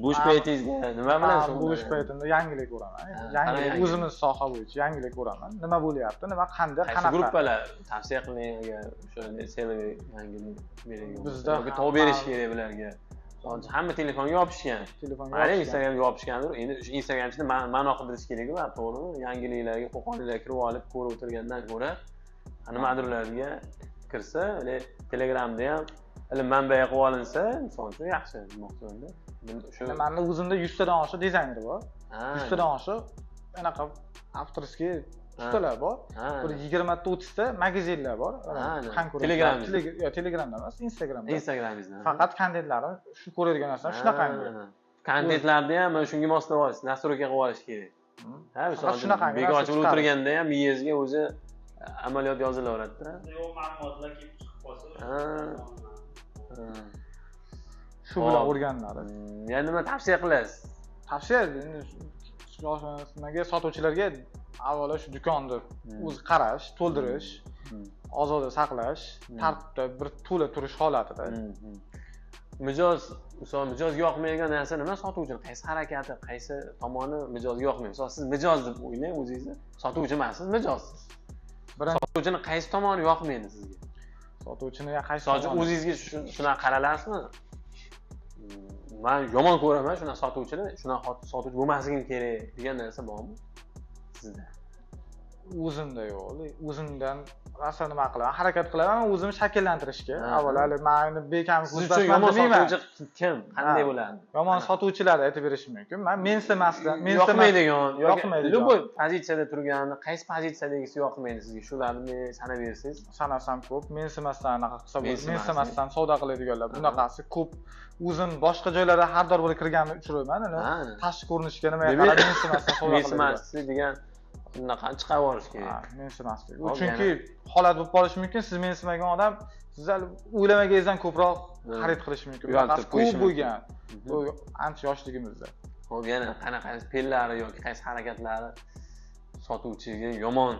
Bo'sh paytingizda nima bilasiz? Bo'sh paytimda yangilik ko'raman. Yangilik o'zimiz soha bo'yicha yangilik ko'raman. Nima bo'lyapti, nima qanday, qanaqa. Qaysi gruppalar tavsiya qiling agar o'sha selvi yangilik bering. Bizda to'g'ri berish kerak bularga. Hamma telefonga yopishgan. Telefonga yopishgan. Instagramga yopishgandir. Endi o'sha Instagramchida ma'no qildirish kerak-ku, to'g'rimi? Yangiliklarga, qo'qonliklarga kirib olib, ko'rib o'tirgandan ko'ra, nimadirlarga kirsa, Telegramda ham ilm manbai qilib olinsa, misol uchun yaxshi demoqchiman-da. Shu menda o'zimda 100 tadan oshiq dizayner bor. 100 tadan oshiq anaqa avtorskiy ustalar bor. Bir 20 ta 30 ta magazinlar bor. Telegramda emas, Instagramda. Instagramingizda. Faqat kontentlarim shu ko'radigan narsalar shunaqangi. Kontentlarni ham mana shunga moslab olish, nastroyka qilib olish kerak. Ha, misol uchun bekorchi bo'lib o'tirganda ham miyangizga o'zi amaliyot yozilaveradi-da. Yo'q, ma'lumotlar kelib chiqib qolsa. Shu bilan o'rganiladi. Yana nima tavsiya qilasiz? Tavsiya endi nimaga sotuvchilarga avvalo shu do'konni o'zi qarash, to'ldirish, ozoda saqlash, tartibda bir to'la turish holatida. Mijoz, misol mijoz yoqmaydigan narsa nima? Sotuvchi qaysi harakati, qaysi tomoni mijoz yoqmaydi? Misol siz mijoz deb o'ylang o'zingizni, sotuvchi emassiz, mijozsiz. Sotuvchini qaysi tomoni yoqmaydi sizga? Sotuvchini qaysi tomoni? O'zingizga shunaqa qaralasizmi? Men yomon ko'raman shuna sotuvchini, shuna sotuvchi bo'lmasligim kerak degan narsa bormi sizda? o'zimda yo'q. O'zimdan rosa nima qilaman, harakat qilaman o'zimni shakllantirishga. Avval hali meni bekam siz uchun yomon sotuvchi kim? Qanday bo'ladi? Yomon sotuvchilar aytib berishi mumkin. Men mensimasdan, yoqmaydigan yoki yoqmaydigan. любой pozitsiyada turganini, qaysi pozitsiyadagisi yoqmaydi sizga? Shularni sanab bersangiz. Sanasam ko'p. Mensimasdan anaqa hisob Mensimasdan. mensimasdan savdo qiladiganlar. Bunaqasi ko'p. O'zim boshqa joylarda har doim bo'lib kirganimni uchrayman. Tashqi ko'rinishga nimaga qarab mensimasdan savdo qiladigan. Mensimaslik degan bunaqa chiqarib yuborish kerak. Mensimaslik. Chunki holat bo'lib qolishi mumkin. Siz mensimagan odam siz o'ylamaganingizdan ko'proq xarid qilish mumkin. Uyaltirib Ko'p qo'yishi bo'lgan. Bu ancha yoshligimizda. Xo'p, yana qanaqa fe'llari yoki qaysi harakatlari sotuvchiga yomon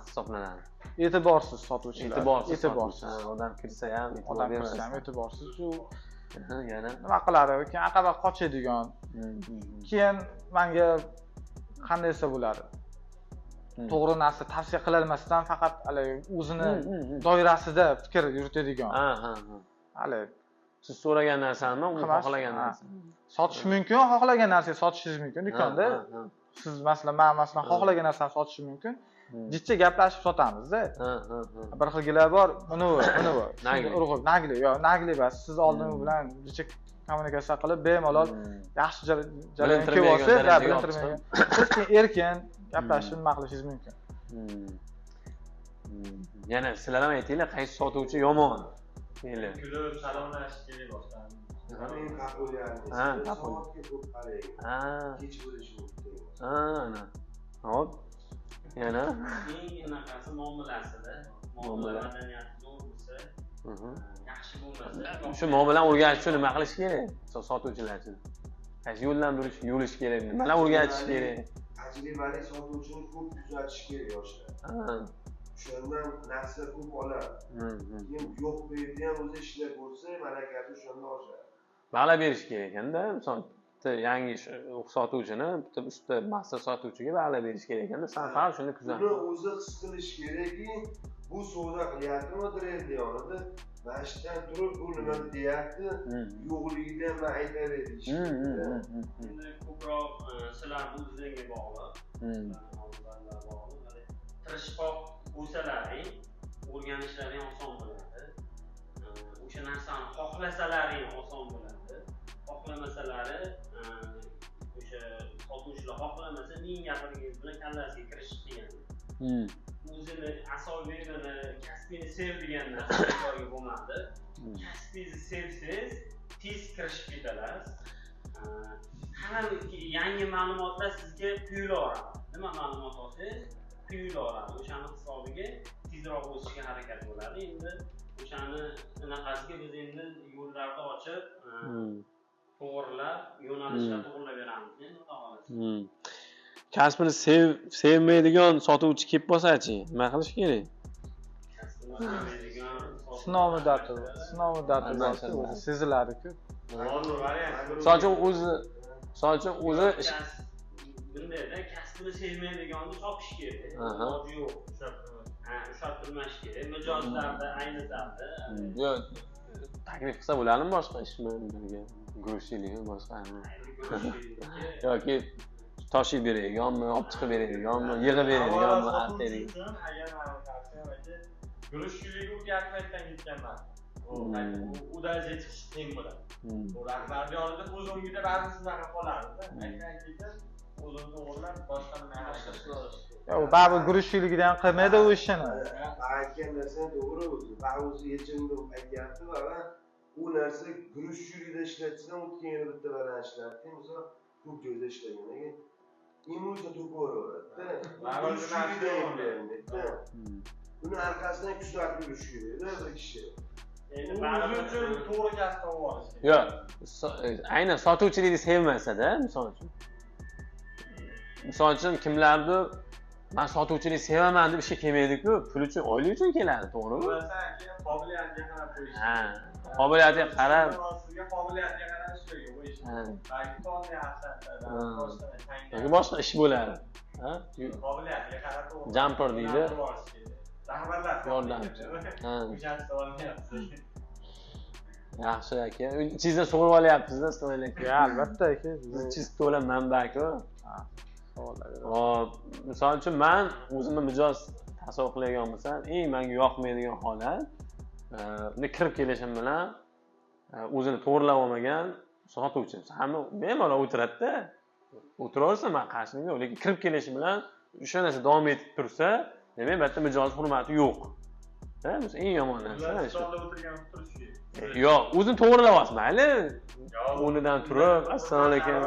hisoblanadi? E'tiborsiz sotuvchilar. E'tiborsiz. Odam kirsa ham e'tibor bermaydi. E'tiborsiz. U yana nima qiladi? Keyin aqaba qochadigan. Keyin menga qanday desa bo'ladi? To'g'ri narsa tavsiya qilolmasdan faqat o'zini doirasida fikr yuritadigan. Hali siz so'ragan narsani, u xohlagan narsani sotish mumkin, xohlagan narsangizni sotishingiz mumkin do'konda. Siz masalan, men masalan xohlagan narsani sotishim mumkin. Jichcha gaplashib sotamiz-da. Bir xilgilar bor, buni urg'ib, nagli bas. Siz oldin bilan jichcha kommunikatsiya qilib, bemalol yaxshi jarayonga bo'lsa, bilintirmagan. Siz keyin erkin gaplashib, nima qilishingiz mumkin. Yana sizlar ham aytinglar, qaysi sotuvchi yomon? Mayli. Kulib salomlashish kerak boshdan. Men qabulyapmiz. Soatga ko'p qarayman. Kech bo'lishi mumkin. Ana. Hop. Yana eng anaqasi muomalasida, muomala madaniyati bo'lsa, yaxshi bo'lmasa, shu muomalani o'rganish uchun nima qilish kerak? Sotuvchilar uchun. Qaysi yo'ldan yurish kerak? Nimalar o'rgatish kerak? Tajribali sotuvchini ko'p kuzatish kerak yoshlar. O'shandan narsa ko'p oladi. Keyin yo'q qo'yibdi ham o'zi ishlab bo'lsa, malakasi o'shanda oshadi. Bag'lab berish kerak ekanda, misol yangi sotuvchini bitta usta master sotuvchiga bag'lab berish kerak ekanda, san faqat shuni kuzat. Buni o'zi his qilish kerakki, bu savdo qilyaptimi Drezdenda, mashdan turib bu nima deyapti, yo'qligidan men aytaveradish. Endi ko'proq sizlarning o'zingizga bog'liq. Tirishqoq bo'lsalaring, o'rganishlaring oson bo'ladi. O'sha narsani xohlasalaring oson bo'ladi. Xohlamasalari o'sha sotuvchilar xohlamasa ming gapirgingiz bilan kallasiga kirish degani. O'zini asobiy kasbini sevdigan narsa bekorga bo'lmadi. Kasbingizni sevsangiz tez kirishib ketasiz. Hamma yangi ma'lumotlar sizga tuyulaveradi. Nima ma'lumot olsangiz tuyulaveradi. O'shani hisobiga tezroq o'sishga harakat bo'ladi. Endi o'shani anaqasiga biz endi yo'llarni ochib to'g'rilab, yo'nalishlar to'g'rilab beramiz. Endi xohlasangiz. Kasbini sevmaydigan sotuvchi kelib qolsa-chi, nima qilish kerak? Sinov muddati o'zi seziladi-ku. Misol uchun o'zi bundayda kasbini sevmaydigonni topish kerak. Iloji yo'q. Ushlab turmash kerak. Mijozlarda ayni damda. Yo'q. Taklif qilsa bo'ladimi boshqa ishmi? Guruchchilikmi boshqa? Yoki toshib beradiganmi, olib chiqib beradiganmi, yig'ib beradiganmi, artaylik. Guruchchilik u gapdan ketganman. U darajaga chiqish qiyin bo'ladi. Bu rahbarning yonida o'z o'ngida ba'zi sizlarga qoladi-da. Aytgan o'zini to'g'rilab boshqa nima harakat qilish. Yo'q, baribir guruchchiligidan qilmaydi u ishini. Aytgan narsa to'g'ri o'zi. Ba'zi yechimni aytyapti va u narsa guruchchilikda ishlatsa ham o'tgan yili bitta baland ishlatdi. Misol ko'p joyda ishlagan. Immunitet to'g'rilaveradi. Buni arkasidan kuzatib yurish kerak, bir kishi. Endi o'zi uchun to'g'ri kasb topib olish kerak. Yo'q, aynan sotuvchilikni sevmasa-da, misol uchun kimlardir men sotuvchilik sevaman deb ishga kelmaydi-ku, pul uchun, oylik uchun keladi, to'g'rimi? Qobiliyatiga qarab qo'yish. Qobiliyatiga qarab, sizga qobiliyatiga qarab ishlaydi bu ish. Balki to'g'ri yaxshi, boshqa ish bo'ladi. Qobiliyatiga qarab to'g'ri. Jumper deydi. Rahbarlar yordamchi. Ijozat olmayapti. Yaxshi aka. Ichingizdan sug'urib olyapsiz-da, sizlar aka. Albatta aka. Siz to'la manba-ku. savollarga. Hop, misol uchun men o'zimni mijoz tasavvur qiladigan bo'lsam, eng menga yoqmaydigan holat bunga kirib kelishim bilan o'zini to'g'rilab olmagan sotuvchi. Hamma bemalol o'tiradi-da. O'tiraversa men qarshilik yo'q, lekin kirib kelishi bilan o'sha narsa davom etib tursa, demak, bu yerda mijoz hurmati yo'q. Ha, bu eng yomon narsa shu. Yo'q, o'zini to'g'rilab olsin, mayli. O'rnidan turib, assalomu alaykum.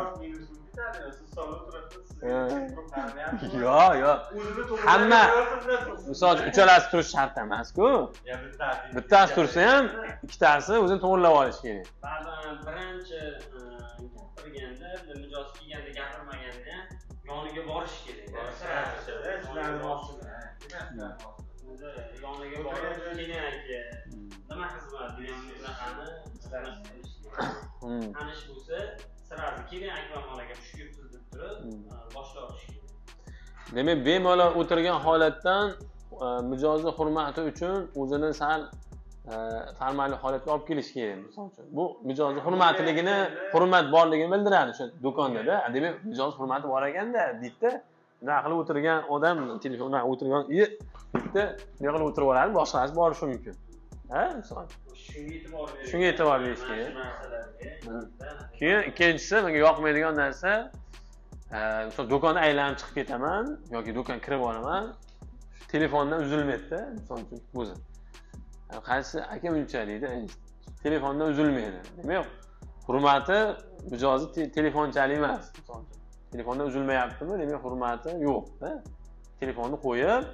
Yo'q. Hamma misol uchun uchalasi turish shart emas-ku. Bittasi tursa ham, ikkitasi o'zini to'g'rilab olishi kerak. Ba'zan birinchi gapirganda, mijoz kelganda gapirmaganda yoniga borish kerak. Yoniga borib, keling aka, nima xizmat degan bunaqani istarish qilish kerak. Tanish bo'lsa, sirasi keling akramon aka tushib deb turib, boshlab olish kerak. Demak, bemalol o'tirgan holatdan mijozni hurmati uchun o'zini sal farmali holatga olib kelish kerak, misol uchun. Bu mijozni hurmatligini, hurmat borligini bildiradi o'sha do'konda-da. Demak, mijoz hurmati bor ekanda, deydi-da. Nima qilib o'tirgan odam telefondan o'tirgan, bitta nima qilib o'tirib oladi, boshqasi borishi mumkin. Ha, misol. Shunga e'tibor berish kerak. Keyin ikkinchisi menga yoqmaydigan narsa, misol do'konda aylanib chiqib ketaman yoki do'kon kirib olaman, telefondan uzilmaydi-da, misol uchun o'zi. Qaysi aka bunchalik-da, telefondan uzilmaydi. Demak, hurmati mijozi telefonchalik emas, misol uchun. Telefondan uzilmayaptimi, demak hurmati yo'q-da. Telefonni qo'yib,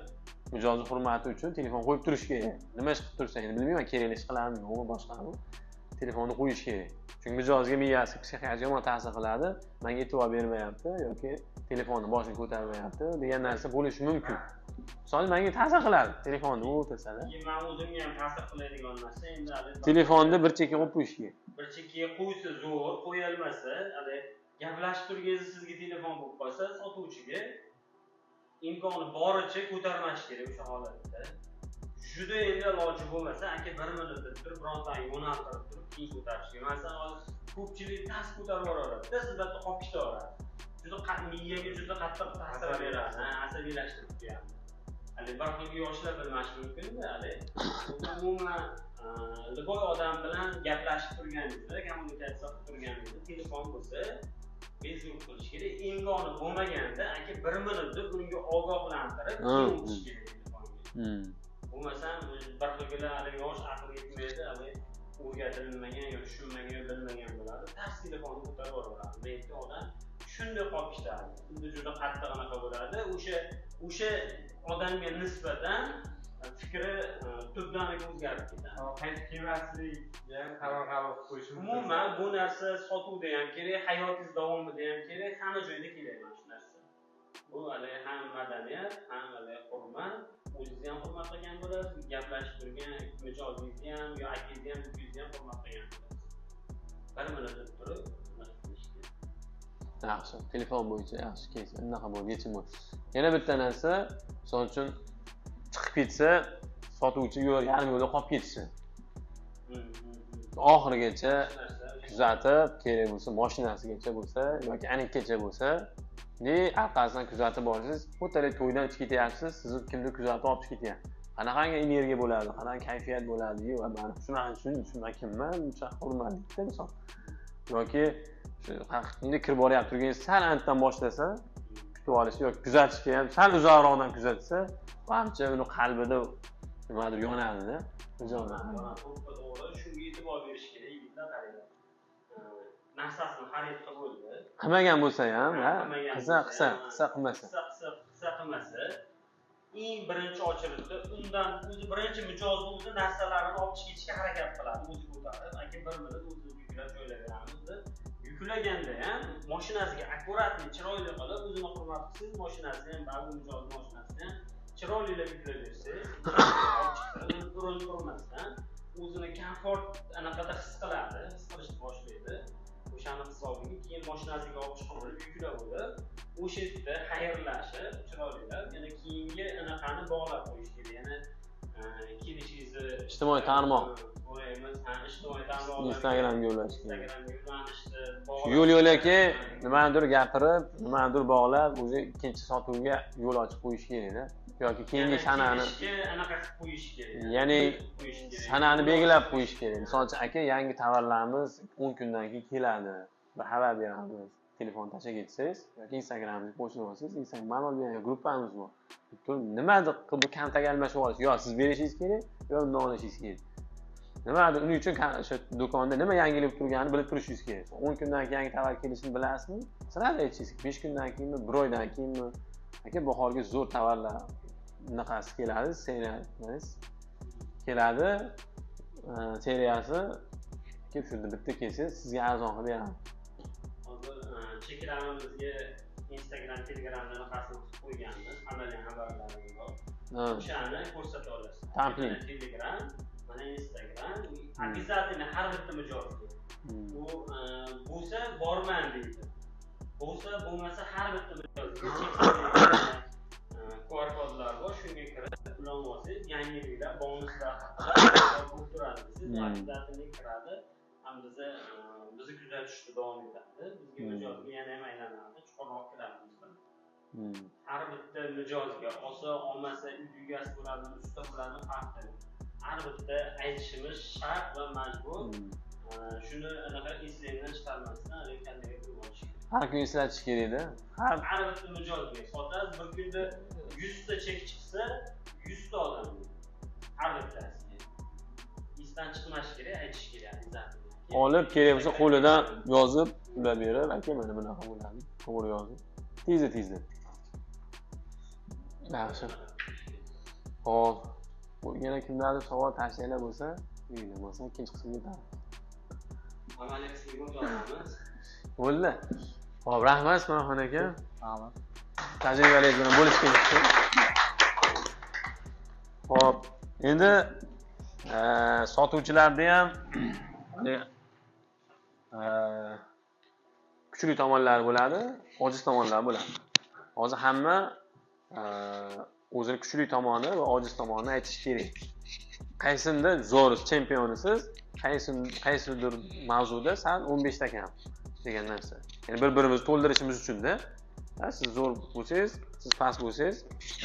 mijozi hurmati uchun telefon qo'yib turish kerak. Nima ish qilib tursa, endi bilmayman, kerakli ish qiladimi, yo'qmi, boshqami. Telefonni qo'yish kerak. Chunki mijozga miyasi, psixikasiga yomon ta'sir qiladi. Menga e'tibor bermayapti yoki telefonni boshini ko'tarmayapti degan narsa bo'lishi mumkin. Misol menga ta'sir qiladi, telefonni o'tirsa-da. Men o'zimga ham ta'sir qiladigan narsa endi telefonni bir chekkaga qo'yib qo'yish kerak. Bir chekkaga qo'ysa zo'r, qo'ya olmasa, gaplashib turganingizda sizga telefon bo'lib qolsa, sotuvchiga imkoni boricha ko'tarmash kerak o'sha holatda. Juda endi iloji bo'lmasa, aka 1 minut deb turib, birontani yo'naltirib turib, keyin ko'tarish kerak. Masalan, hozir ko'pchilik tas ko'tarib boraveradi. Sizlarda qolib ketaveradi. Juda miyaga juda qattiq ta'sir beradi, asabiylashtirib qo'yadi. Bir xil yoshlar bilmashi mumkin-da, umuman boy odam bilan gaplashib turganingizda, kommunikatsiya qilib turganingizda telefon bo'lsa, bezov qilish kerak. Imkoni bo'lmaganda aka 1 minut deb unga ogohlantirib, keyin o'tish kerak telefonga. Bo'lmasam, bir xilgilar yosh aql yetmaydi, o'rgatilmagan yoki tushunmagan yoki bilmagan bo'ladi. Tars telefonni ko'tarib yuboradi. Lekin odam shunday qolib ketadi. Endi juda qattiq anaqa bo'ladi. O'sha odamga nisbatan fikri tubdaniga o'zgarib ketadi. Qaytib kelmaslik ham qaror qo'yish mumkin. Umuman bu narsa sotuvda ham kerak, hayotingiz davomida ham kerak, hamma joyda kerak mana shu narsa. Bu ham madaniyat, ham hurmat, o'zingizni ham hurmat qilgan bo'lasiz, gaplashib turgan mijozingizni ham, yo akangizni ham, ukangizni ham hurmat qilgan bo'lasiz. 1 minut deb turib, yaxshi, telefon bo'yicha yaxshi keys, unaqa bo'ldi, yechim bo'ldi. Yana bitta narsa, misol uchun chiqib ketsa, sotuvchi yarim yo'lda qolib ketishi. Oxirigacha kuzatib, kerak bo'lsa, mashinasigacha bo'lsa yoki anikkacha bo'lsa, orqasidan kuzatib borishingiz, o'talik to'ydan chiqib ketyapsiz, sizni kimdir kuzatib olib chiqib ketyapti. Qanaqangi energiya bo'ladi, qanaqa kayfiyat bo'ladi, va men shundan kimman, buncha hurmatli misol. Yoki bunday kirib boryapti turganingiz sal antdan boshlasa, kutib olish yoki kuzatishga ham sal uzoqroqdan kuzatsa, menimcha uni qalbida nimadir yonadi-da. Shunga e'tibor berish kerak, yigitlar qaranglar. Narsasini xarid qilib bo'ldi. Qilmagan bo'lsa ham, qilsa qilmasa, eng birinchi ochilishda undan o'zi birinchi mijoz bo'ldi, narsalarini olib chiqishga harakat qiladi, o'zi ko'tarib, aka 1 minut o'zi yuklab joylaganmiz. Yuklaganda ham mashinasiga akkuratli, chiroyli qilib, o'zini hurmat qilsangiz, mashinasini ham, ba'zi mijoz mashinasini ham chiroylilab yuklab bersangiz, urinib turmasdan o'zini komfort anaqada his qiladi, his qilishni boshlaydi. O'shani hisobiga keyin mashinasiga olib chiqib yuklab olib, o'sha yerda xayrlashib, chiroylilab, yana keyingi anaqani bog'lab qo'yish kerak. Yana kelishingizni ijtimoiy tarmoq o'yimiz ham ijtimoiy tarmoqlar Instagramga ulash kerak. Instagramga yo'nalishdi. Yo'l yo'laki nimanidir gapirib, nimanidir bog'lab, o'zi ikkinchi sotuvga yo'l ochib qo'yish kerak-da. Yoki keyingi sanani anaqa qilib qo'yish kerak. ya'ni sanani belgilab qo'yish kerak. Misol uchun aka yangi tovarlarimiz 10 kundan keyin keladi. Bir xabar beramiz. Telefon tashlab ketsangiz yoki Instagramga qo'shib olsangiz, Instagram ma'lumot bergan gruppamiz bor. Nimadir qilib kontaktga almashib olish, yo siz berishingiz kerak, yo undan olishingiz kerak. Nimadir uning uchun o'sha do'konda nima yangilik turganini bilib turishingiz kerak. 10 kundan keyin yangi tovar kelishini bilasizmi? Sizlar aytishingiz, 5 kundan keyinmi, 1 oydan keyinmi? Aka bahorga zo'r tovarlar bunaqasi keladi, seriyasi keladi. Seriyasi kelib shunda bitta kelsangiz, sizga arzon qilib beraman. Hozir cheklarimizga Instagram, Telegramda anaqasini qilib qo'yganmiz. Amaliyot xabarlarimiz bor. O'shani ko'rsata olasiz. Tampling. Telegram, mana Instagram, обязательно har bitta mijozga. U bo'lsa borman deydi. Bo'lmasa har bitta mijozga QR kodlar bor, shunga kirib ulanib olsangiz, yangiliklar, bonuslar bo'lib turadi. Siz обязательно kiradi. Ham bizni kuzatishda davom etadi. Bizga mijozga yana ham aylanadi, chuqurroq kiramiz. Har bitta mijozga olmasa uyasi bo'ladimi, usta bo'ladimi farqi yo'q. Har bitta aytishimiz shart va majbur. Shuni anaqa eslayman chiqarmasdan reklamaga qo'yib olish kerak. Har kun eslatish kerak-da. Har bitta mijozga sotasiz, bir kunda 100 ta chek chiqsa, 100 ta odam. Har bittasiga. Isdan chiqmash kerak, aytish kerak. Olib kerak bo'lsa qo'lidan yozib, ulab berib, aka mana bunaqa bo'ladi. To'g'ri yozib. Tezda. Yaxshi. Xo'p. Yana kimlardir savol tashlanglar bo'lsa, bo'lmasa ikkinchi qismga o'tamiz. Amaliy qismga o'tamiz. Bo'ldi. Xo'p, rahmat Usmonxon aka. Rahmat. Tajribangiz bilan bo'lishganingiz uchun. Xo'p, endi sotuvchilarda ham kuchli tomonlari bo'ladi, ojiz tomonlari bo'ladi. Hozir hamma o'zining kuchli tomoni va ojiz tomonini aytish kerak. Qaysinda zo'r chempionisiz, qaysidir mavzuda sal 15 ta kam degan narsa. Ya'ni bir-birimizni to'ldirishimiz uchun-da. Siz zo'r bo'lsangiz, siz past bo'lsangiz,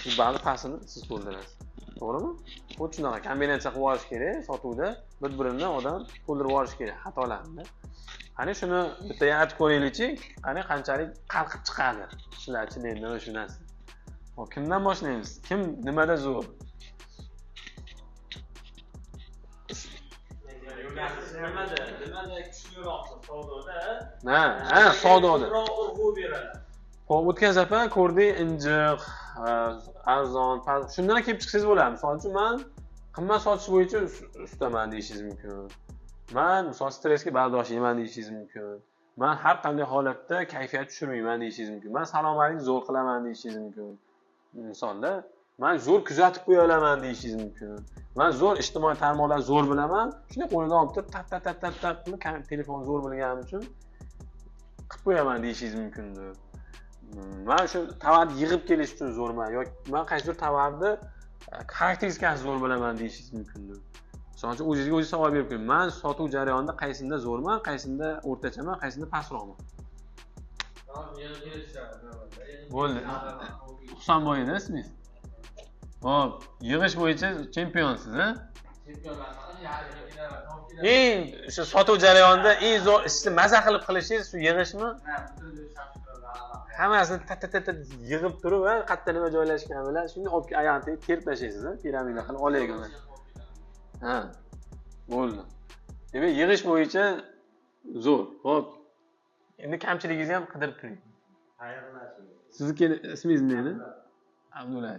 siz ba'zi pastini siz to'ldirasiz. To'g'rimi? Bu shunaqa kombinatsiya qilib olish kerak, sotuvda bir-birini odam to'ldirib olish kerak xatolarni. Qani shuni bitta aytib ko'raylikchi, qani qanchalik qalqib chiqadi. Sizlarchi endi o'sha narsa. Hop, kimdan boshlaymiz? Kim nimada zo'r? Nimada kuchliroqsiz savdoda? Savdoda. Urg'u beradi. Hop, o'tgan safar ko'rdik, injiq, arzon, shundan kelib chiqsangiz bo'ladi. Misol uchun men qimmat sotish bo'yicha ustaman deyishingiz mumkin. Men misol stressga bardosh yeyman deyishingiz mumkin. Men har qanday holatda kayfiyat tushirmayman deyishingiz mumkin. Men salomatlik zo'r qilaman deyishingiz mumkin. Misolda, men zo'r kuzatib qo'ya olaman deyishingiz mumkin. Men zo'r ijtimoiy tarmoqlarni zo'r bilaman. Shunday qo'lidan olib turib tap qilib telefon zo'r bilganim uchun qilib qo'yaman deyishingiz mumkindir. Men shu tovarni yig'ib kelish uchun zo'rman yoki men qaysidir tovarni xarakteristikasi zo'r bilaman deyishingiz mumkindir. Misol uchun o'zingizga o'zingiz savol berib ko'ring. Men sotuv jarayonida qaysinda zo'rman, qaysinda o'rtachaman, qaysinda pastroqman. Bo'ldi. Husanboy edi ismingiz. Hop, yig'ish bo'yicha chempionsiz, ha? Eng shu sotuv jarayonida eng zo'r ishni maza qilib qilishingiz shu yig'ishmi? Hammasini tat yig'ib turib, qayerda nima joylashgan bilan shuni olib ayontirib terib tashlaysiz, piramida qilib olaygan. Ha. Bo'ldi. Demak, yig'ish bo'yicha zo'r. Hop. Endi kamchiligingizni ham qidirib turing. Sizniki ismingiz nima? Abdulla.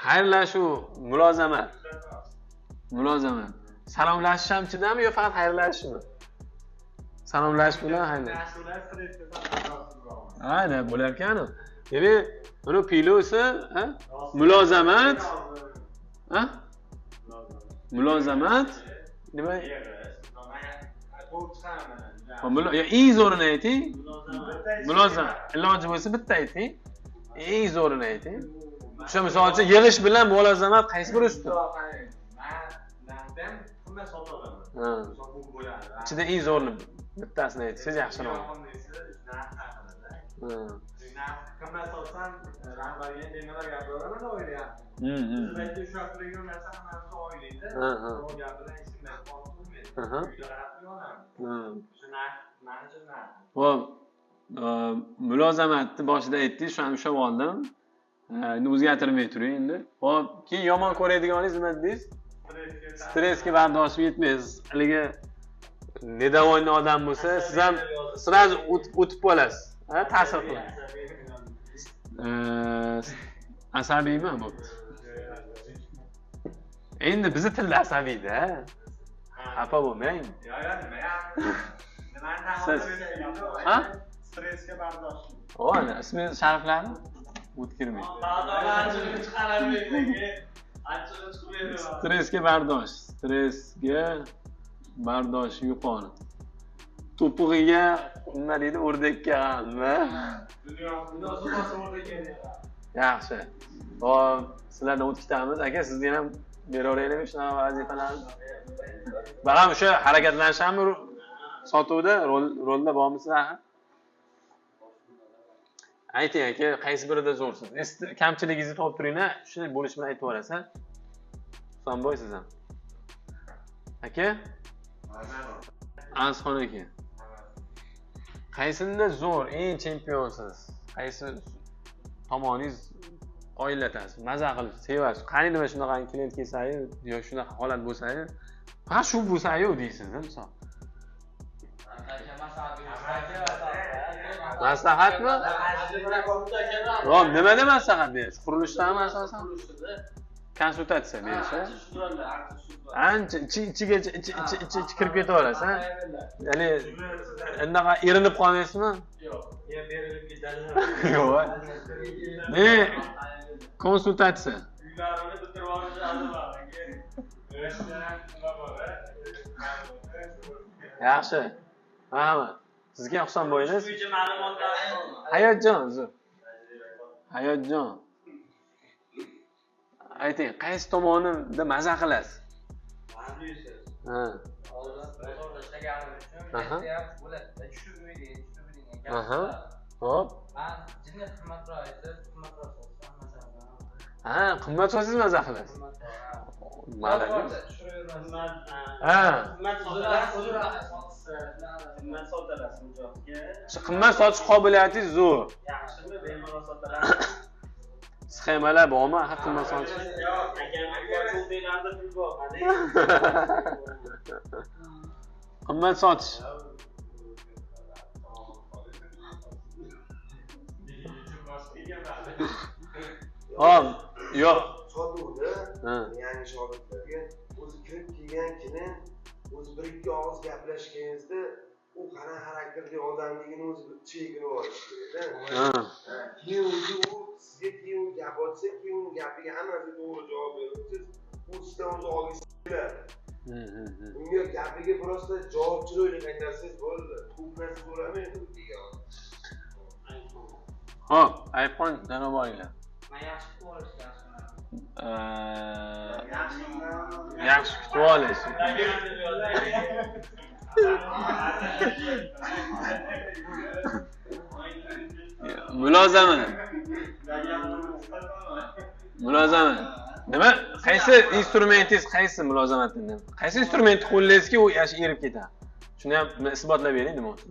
Xayrlashuv, mulozamat. Salomlashish ham chidami yo faqat xayrlashishmi? Salomlashish bilan xayrlash. Aynan bo'lar ekan. Demak, buni pilosi, mulozamat, Mulozamat nima? Eng zo'rini ayting. Mulozamat. Iloji bo'lsa bitta ayting. Eng zo'rini ayting. O'sha misol uchun yig'ish bilan mulozamat qaysi biri ustun? Ha. Bu bo'ladi. Ichida eng zo'rini bittasini aytsangiz yaxshiroq. Qimmat olsam, rahbarga nimalar gapiraman o'ylayapti. Bizda shu haqdagi narsa hammasi o'ylaydi. Bu gapini hech kimga Xo'p, mulozamatni boshida aytdingiz, shu ham ushlab oldim. Endi o'zgartirmay turing endi. Xo'p, keyin yomon ko'radiganingiz nima dedingiz? Stressga bardoshim yetmaysiz. Haligi nedavoyni odam bo'lsa, siz ham sразу o'tib qolasiz. Ha, ta'sir qiladi. Asabiymi bu? Endi bizni tilda asabiyda. Xafa bo'lmang. Ha? Stressga bardoshli. Ana, ismingiz sharifladi? O'tkirmang. Stressga bardosh. Stressga bardosh yuqori. To'pig'iga nima deydi? O'rdakka hamma. Yaxshi. Hop, sizlardan o'tkitamiz. Aka, sizga ham beraveraylikmi shunaqa vazifalarni? Bag'am o'sha harakatlanishami sotuvda rolda bormisiz axir? Ayting aka, qaysi birida zo'rsiz? Kamchiligingizni topib turinglar, shunday bo'lish bilan aytib yuborasiz. Husanboy siz ham. Aka? Azxon aka. Qaysida zo'r, eng chempionsiz? Qaysi tomoningiz oilatasiz? Maza qilib sevasiz. Qani nima shunaqa klient kelsa-yu, yoki shunaqa holat bo'lsa-yu, ha shu bo'lsa-yu deysiz-da, misol. Maslahatmi? Yo'q, nimada maslahat berish? Qurilishdami asosan? Konsultatsiya berish, ha? Ancha ichiga kirib ketaverasiz, ha? Ya'ni unaqa erinib qolmaysizmi? Yo'q, berilib ketadi. Yo'q. Ne? Konsultatsiya. Uylarini bitirib olishadi. Yaxshi. Hamma. Sizga Husanboyingiz? Bo'yicha ma'lumotlar. Hayotjon, zo'r. Hayotjon. Ayting, qaysi tomonida maza qilasiz? Ha. Bozorda ishlaganim uchun bo'ladi. Tushirmaydi. Aha. Hop. Men jinni qimmatroq aytib, qimmatroq olsam masalan. Ha, qimmat solsangiz maza qilasiz. Malaka. Ha. Qimmat sotilasiz mijozga. Shu qimmat sotish qobiliyatingiz zo'r. Yaxshimi? Bemalol sotiladi. Sxemalar bormi? Ha, qimmat sotish. Yo'q, agar qo'linglarda pul bor, qani? Qimmat sotish. Hop, yo'q. Sotuvda yangi shogirdlarga o'zi kirib kelgan kelin o'zi bir-ikki og'iz gaplashganingizda u qanaqa xarakterli odamligini o'zi bir chegini olish kerak-da. Keyin o'zi u sizga keyin gap otsa, keyin uni gapiga hammasi to'g'ri javob berasiz. U sizdan o'zi olgisi keladi. Unga gapiga просто javobchilik aytasiz bo'ldi. Ko'p narsa so'ramaydi degan. Hop, iPhone janob olinglar. Men yaxshi kutib olishgan. Yaxshi kutib olish. Mulozama. Nima? Qaysi instrumentingiz qaysi mulozamatni? Qaysi instrumentni qo'llaysizki, u yashi erib ketadi? Shuni ham isbotlab bering nima uchun?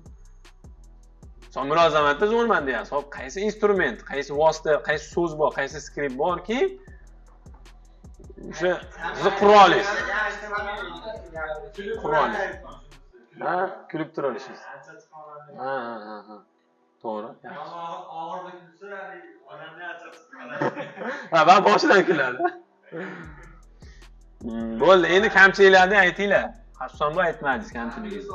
Son mulozamatda zo'rman deyapsiz. Hop, qaysi instrument, qaysi vosita, qaysi so'z bor, qaysi skript borki, o'sha sizni qurolingiz. Qurolingiz. Ha, kulib turashingiz. Ha. To'g'ri. Og'irda kulsa, odamni achchiq. Ha, men boshidan kuladi. Bo'ldi, endi kamchiliklarni aytinglar. Husanboy aytmadingiz kamchiligingizni.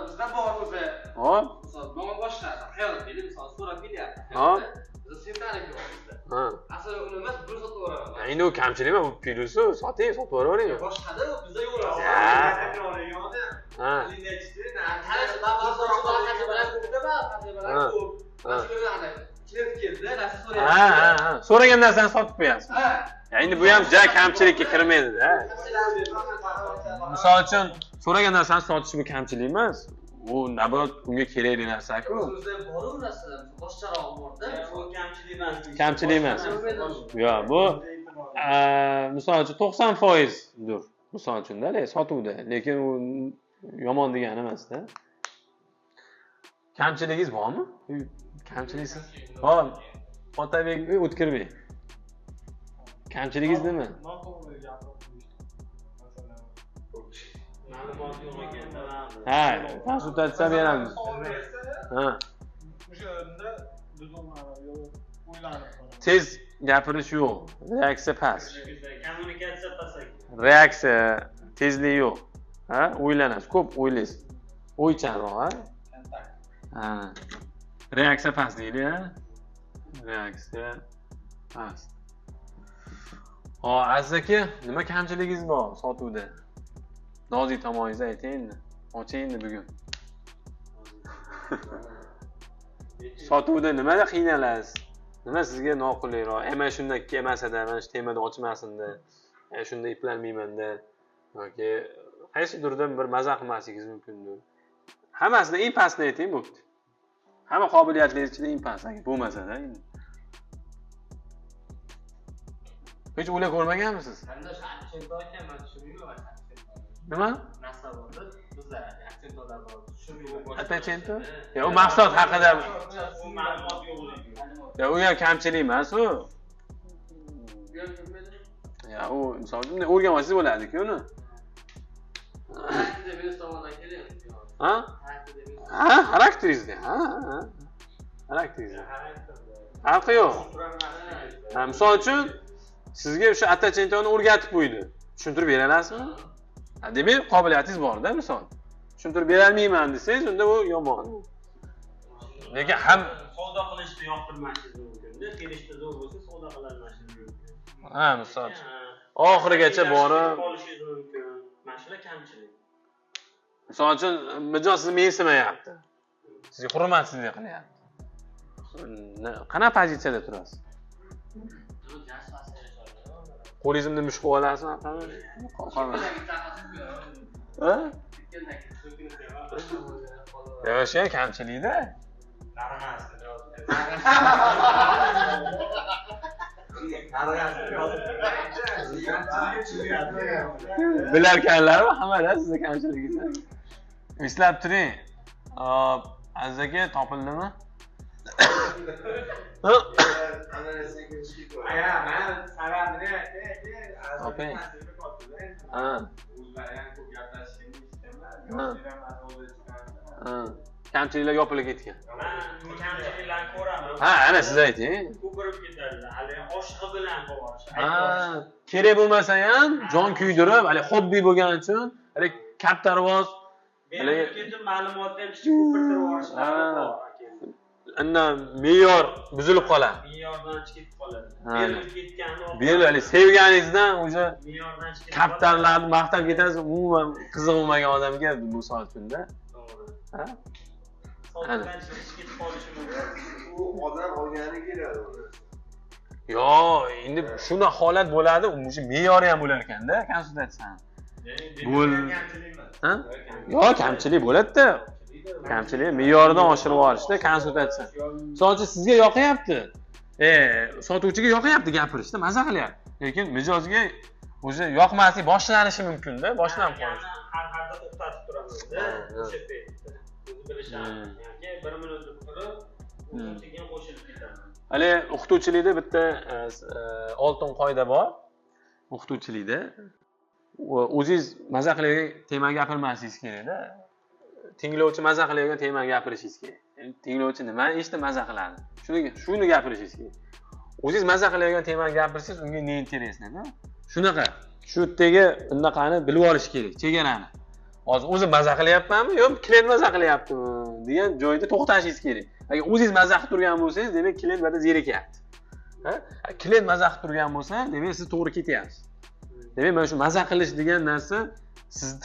Bizda bor o'zi. Hop. Misol, menga boshqa hayol deydi, misol so'rab kelyapti. Hop. Biz sentalik yo'qmizda. Ha. Asli uni emas, bir sotib yuboraman. Endi u kamchilik emas, bu plyusi, soting, sotib yuboravering. Boshqada bizda yo'q. Ha. Tanish, men bozorda qancha bilan ko'pda, qancha bilan ko'p. Mas'ullar ana, klient keldi. so'raysiz-da, narsa Ha, so'rayapsiz. ha, ha. So'ragan narsani sotib qo'yasiz. Ha. Endi bu ham ja kamchilikka kirmaydi-da. Misol uchun so'ragan narsani sotish bu kamchilik emas. U nabat unga kerakli narsa-ku. O'zingizda bor-u narsalar, boshqaroq bor-da. Bu kamchilik emas. Kamchilik emas. Yo'q, bu misol uchun 90%dir. Misol uchun-da, sotuvda, lekin u yomon degani emas-da. Kamchiligingiz bormi? Kamchiliksiz. Bor. Otabek O'tkirbek. Kamchiligingiz nima? Ma'lumot yo'q ekanda. Ha, konsultatsiya beramiz. Ha. O'sha yerda biz o'ylanib qolamiz. Tez gapirish yo'q, reaksiya past. Kommunikatsiya past. Reaksiya tezlik yo'q. Ha, o'ylanasiz, ko'p o'ylaysiz. O'ychanroq, ha? Ha. Reaksiya past deydi, ha? Reaksiya past. Aziz aka, nima kamchiligingiz bor sotuvda? Nozik tomoningizni ayting endi. Oching endi bugun. Sotuvda nimada qiynalasiz? Nima sizga noqulayroq? Mana shunday kelmasa-da, mana shu temada ochmasin-da. Shunda iplanmayman-da. yoki qaysidirdan bir maza qilmasligingiz mumkindir. Hammasini eng pastni ayting bo'pti. Hamma qobiliyatlar ichida eng past bo'lmasa-da endi. Hech o'ylab ko'rmaganmisiz? Qanday aksent ekanman tushunmayman. Nima? Narsa borda bizlar aksentlar bor. Tushunmayman. Atachento? Ya u mahsulot haqida U ma'lumot yo'q. ya u ham kamchilik emas u. Ya u inson o'rganmasiz bo'ladi-ku uni. Ha? Ha, xarakteringizda. Ha. Xarakteringizda. Farqi yo'q. Ha, misol uchun sizga o'sha attachentoni o'rgatib qo'ydi. Tushuntirib bera olasizmi? Ha, demak, qobiliyatingiz bor-da, misol. Tushuntirib bera olmayman desangiz, unda u yomon. Lekin ham savdo qilishni yoqtirmasligingiz mumkin-da. Kelishda zo'r bo'lsa savdo qilolmasligingiz mumkin. ha, misol uchun oxirigacha borib qolishingiz mumkin. Mana shular kamchilik. misol uchun mijoz sizni mensimayapti. Sizga hurmatsizlik qilyapti. Qanaqa pozitsiyada turasiz? Qo'lingizni mushib olasizmi? Ha? Yo'q, ham kamchilikda. Bilarkanlarmi? Hammada sizni kamchiligingizni. Eslab turing. Aziz aka topildimi? Toping. Ha. Kamchiliklar yopilib ketgan. Men kamchiliklarni ko'raman. Ha, ana siz ayting. Ko'pirib ketadi. Hali oshig'i bilan borish. Ha, kerak bo'lmasa ham jon kuydirib, hali hobbi bo'lgani uchun, hali kaptarvoz, hali ketib ma'lumotni ham ko'pirtirib yuborishlar bor. undan me'yor buzilib qoladi. Me'yordan chiqib qoladi. Ha. Berilib ketgani Berilib, hali sevganingizdan o'sha me'yordan chiqib kaptarlarni maqtab ketasiz, umuman qiziq bo'lmagan odamga misol uchun-da. To'g'ri. Ha? Sotuvdan chiqib ketib qolishi mumkin. U odam olgani keladi uni. Yo'q, endi shuna holat bo'ladi, o'sha me'yori ham bo'lar ekanda, konsultatsiyani. Ha? Yo'q, kamchilik bo'ladi-da. Kamchilik me'yoridan oshirib yuborishda konsultatsiya. Misol uchun sizga yoqyapti. Sotuvchiga yoqyapti gapirishda, maza qilyapti. Lekin mijozga o'sha yoqmaslik boshlanishi mumkin-da, boshlanib qolishi. Har holda to'xtatib turamiz-da. O'sha paytda. O'zi bilishadi. Ya'ni 1 minut turib, keyin qo'shilib ketadi. Hali o'qituvchilikda bitta oltin qoida bor. O'qituvchilikda o'zingiz maza qilayotgan tema gapirmasligingiz kerak-da. Tinglovchi maza qilayotgan tema gapirishingiz kerak. Tinglovchi nima eshitib maza qiladi. Shuni gapirishingiz kerak. O'zingiz maza qilayotgan temani gapirsangiz, unga ne interesda-da. Shunaqa. Shu yerdagi bunaqani bilib olish kerak, chegarani. Hozir o'zim maza qilyapmanmi, yo'q, klient maza qilyaptimi degan joyda to'xtashingiz kerak. Agar o'zingiz maza qilib turgan bo'lsangiz, demak klient bada zerikyapti. Ha? Klient maza qilib turgan bo'lsa, demak siz to'g'ri ketyapsiz. Demak, mana shu maza qilish degan narsa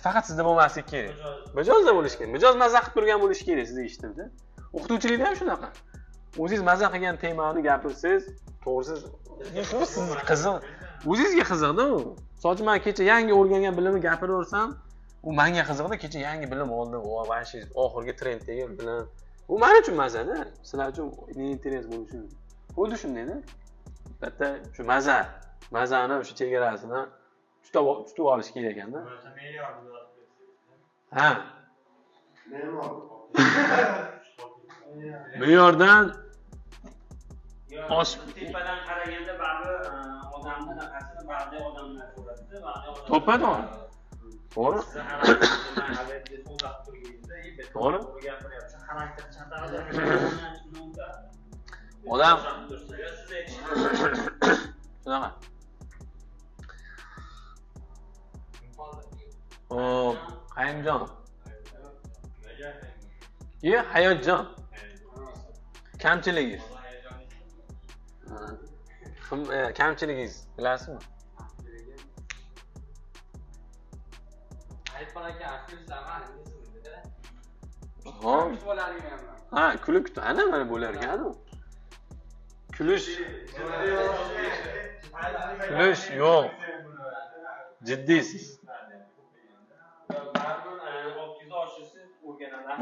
faqat sizda bo'lmasligi kerak. Mijozda bo'lishi kerak. Mijoz maza qilib turgan bo'lishi kerak, sizni eshitibdi. O'qituvchilikda ham shunaqa. o'zingiz maza qilgan temani gapirsangiz, to'g'risi siz qiziq. O'zingizga qiziqda u. So'ch men kecha yangi o'rgangan bilimni gapiraversam, u menga qiziqda, kecha yangi bilim oldim, va shu oxirgi trenddagi bilim. Bu men uchun mazada, sizlar uchun interes bo'lishi mumkin. Xuddi shundayda. Bitta shu mazani o'sha chegarasini tutib olish kerak ekanda. Ha. Me'yordan oshib tepadan qaraganda baribir odamni nafasini ba'zi odamlar ko'radi, ba'zi odamlar to'ppa-to'g'ri. To'g'ri. To'g'ri. Odam shunaqa. O, Qayimjon. Ye, Hayotjon. Kamchiligingiz. Kamchiligingiz bilasizmi? iPhone aka afishlarni Ha, kulib kutdi. Ana mana bo'lar ekan u. Kulish yo'q. Jiddiysiz.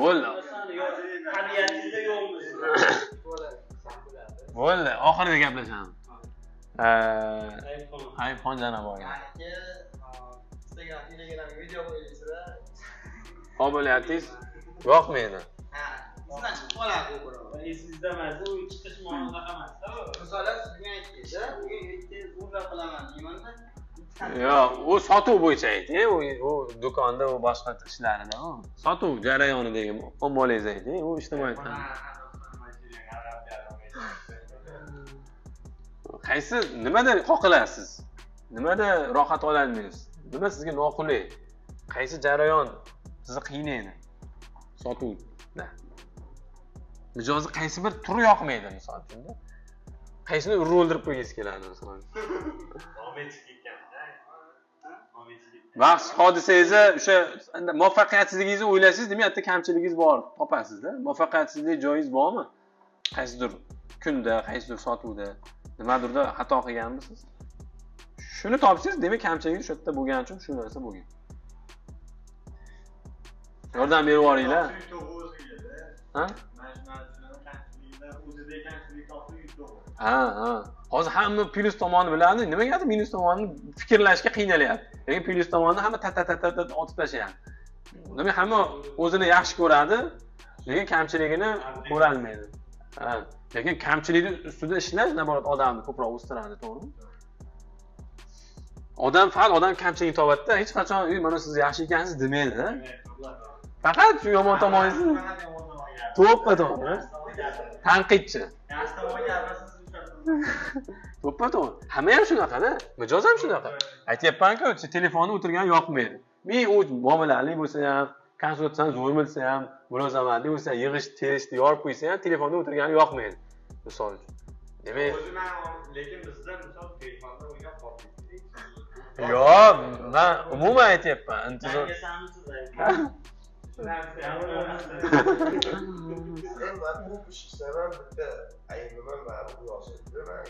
Bo'ldi. Tabiatingizda yo'qmi? Bo'ldi, oxirida gaplashamiz. iPhone janob aka. Instagram video qo'yasizlar. Qobiliyatingiz yoqmaydi. Sizdan chiqib qoladi u biroq. Esingizda emas, u chiqish ma'noda emas-da. Misol bugun aytdingiz-a, bugun ertaga bunday qilaman deymanda. Yo'q, u sotuv bo'yicha ayting, u do'konda u boshqa ishlarida u. Sotuv jarayonidagi muomalangiz ayting, u ijtimoiy tarmoq. Qaysi nimada qoqilasiz? Nimada rohat ololmaysiz? Nima sizga noqulay? Qaysi jarayon sizni qiynaydi? Sotuvda. Mijozi qaysi bir turi yoqmaydi misol uchun. Qaysini o'ldirib qo'ygingiz keladi misol. Vaqt hodisangizni o'sha muvaffaqiyatsizligingizni o'ylaysiz, demak, bitta kamchiligingiz bor, topasiz-da. Muvaffaqiyatsizlik joyingiz bormi? Qaysidir kunda, qaysidir sotuvda, nimadirda xato qilganmisiz? Shuni topsangiz, demak, kamchiligingiz shu yerda bo'lgani uchun shu narsa bo'lgan. Yordam berib yuboringlar. Ha? Ha. Hozir hamma plyus tomonini biladi. Nimaga minus tomonini fikrlashga qiynalyapti. Lekin plyus tomonini hamma ta otib tashlayapti. Demak, hamma o'zini yaxshi ko'radi, lekin kamchiligini ko'ra olmaydi. Ha. Lekin kamchilikni ustida ishlash naborat odamni ko'proq o'stiradi, to'g'rimi? Odam kamchilikni topadi-da, hech qachon mana siz yaxshi ekansiz demaydi-da. Faqat shu yomon tomoningizni to'ppa-to'g'ri. Tanqidchi. To'ppa-to'g'ri. Hamma ham shunaqada, mijoz ham shunaqa. Aytyapman-ku, telefonda o'tirgan yoqmaydi. Men u muomalali bo'lsa ham, konsultatsiya zo'r bo'lsa ham, mulozamatli bo'lsa, yig'ish, terishni yorib qo'ysa ham, telefonda o'tirgani yoqmaydi. Misol uchun. Demak, lekin bizda misol telefonda o'ynab qoldik. yo'q, men umuman aytyapman, intizor. Ben bu işlemem bitti. Ayıbımın var bu yasaklı ben.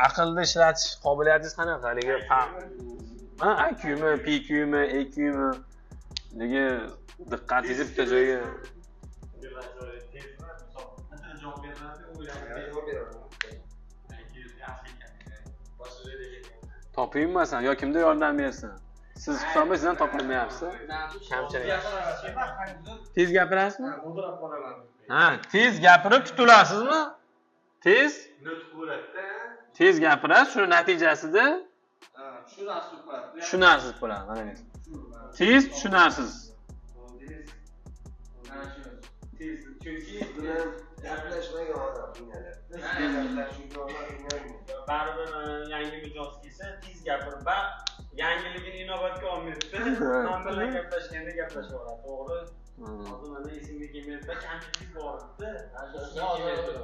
Aqlni ishlatish qobiliyatingiz qanaqa? Haligi IQmi, PQmi, EQmi, ligi diqqatingizni bitta joyga topingmasan yo kimda yordam bersin. Siz hisobingizdan topolmayapsiz. Kamchilik. Tez gapirasizmi? Ha, tez gapirib tutulasizmi? Tez gapirasiz, shu natijasida tushunarsiz bo'ladi, qarang. Tez tushunarsiz. Chunki Gaplashmagan odam qiynaladi. baribir yangi mijoz kelsa tez gapirib va yangiligini inobatga olmaydi. Men bilan gaplashganda gaplashaveradi, to'g'ri? hozir mana esimga kelmayapti, kamchilik bor edi.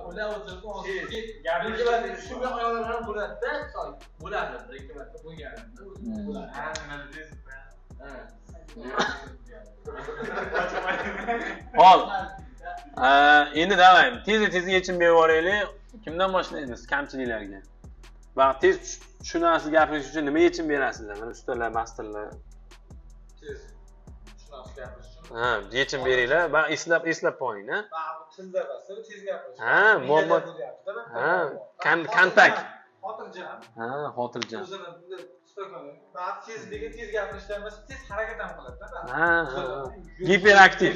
Ular o'tirib, gapirishga shunga xayollanib bo'ladi-da, bo'ladi, ikki marta bo'lganimda bo'ladi. Ha, nima deysiz? Hol. Endi davay, tez yechim berib yuboraylik. Kimdan boshlaymiz kamchiliklarga? Vaqt tez shu narsani gapirish uchun nima yechim berasizlar? Mana ustalar, masterlar. Tez. Shunaqa gapirish uchun. Ha, yechim beringlar. Va eslab qo'ying-a. Tilda bas, tez gapirish. Ha, muammo. Ha, kontak. Xotirjam. Ha, xotirjam. O'zini bunday stokoni. Ba'zi tezligi tez gapirishdan emas, tez harakat ham qiladi-da. Ha. Hiperaktiv.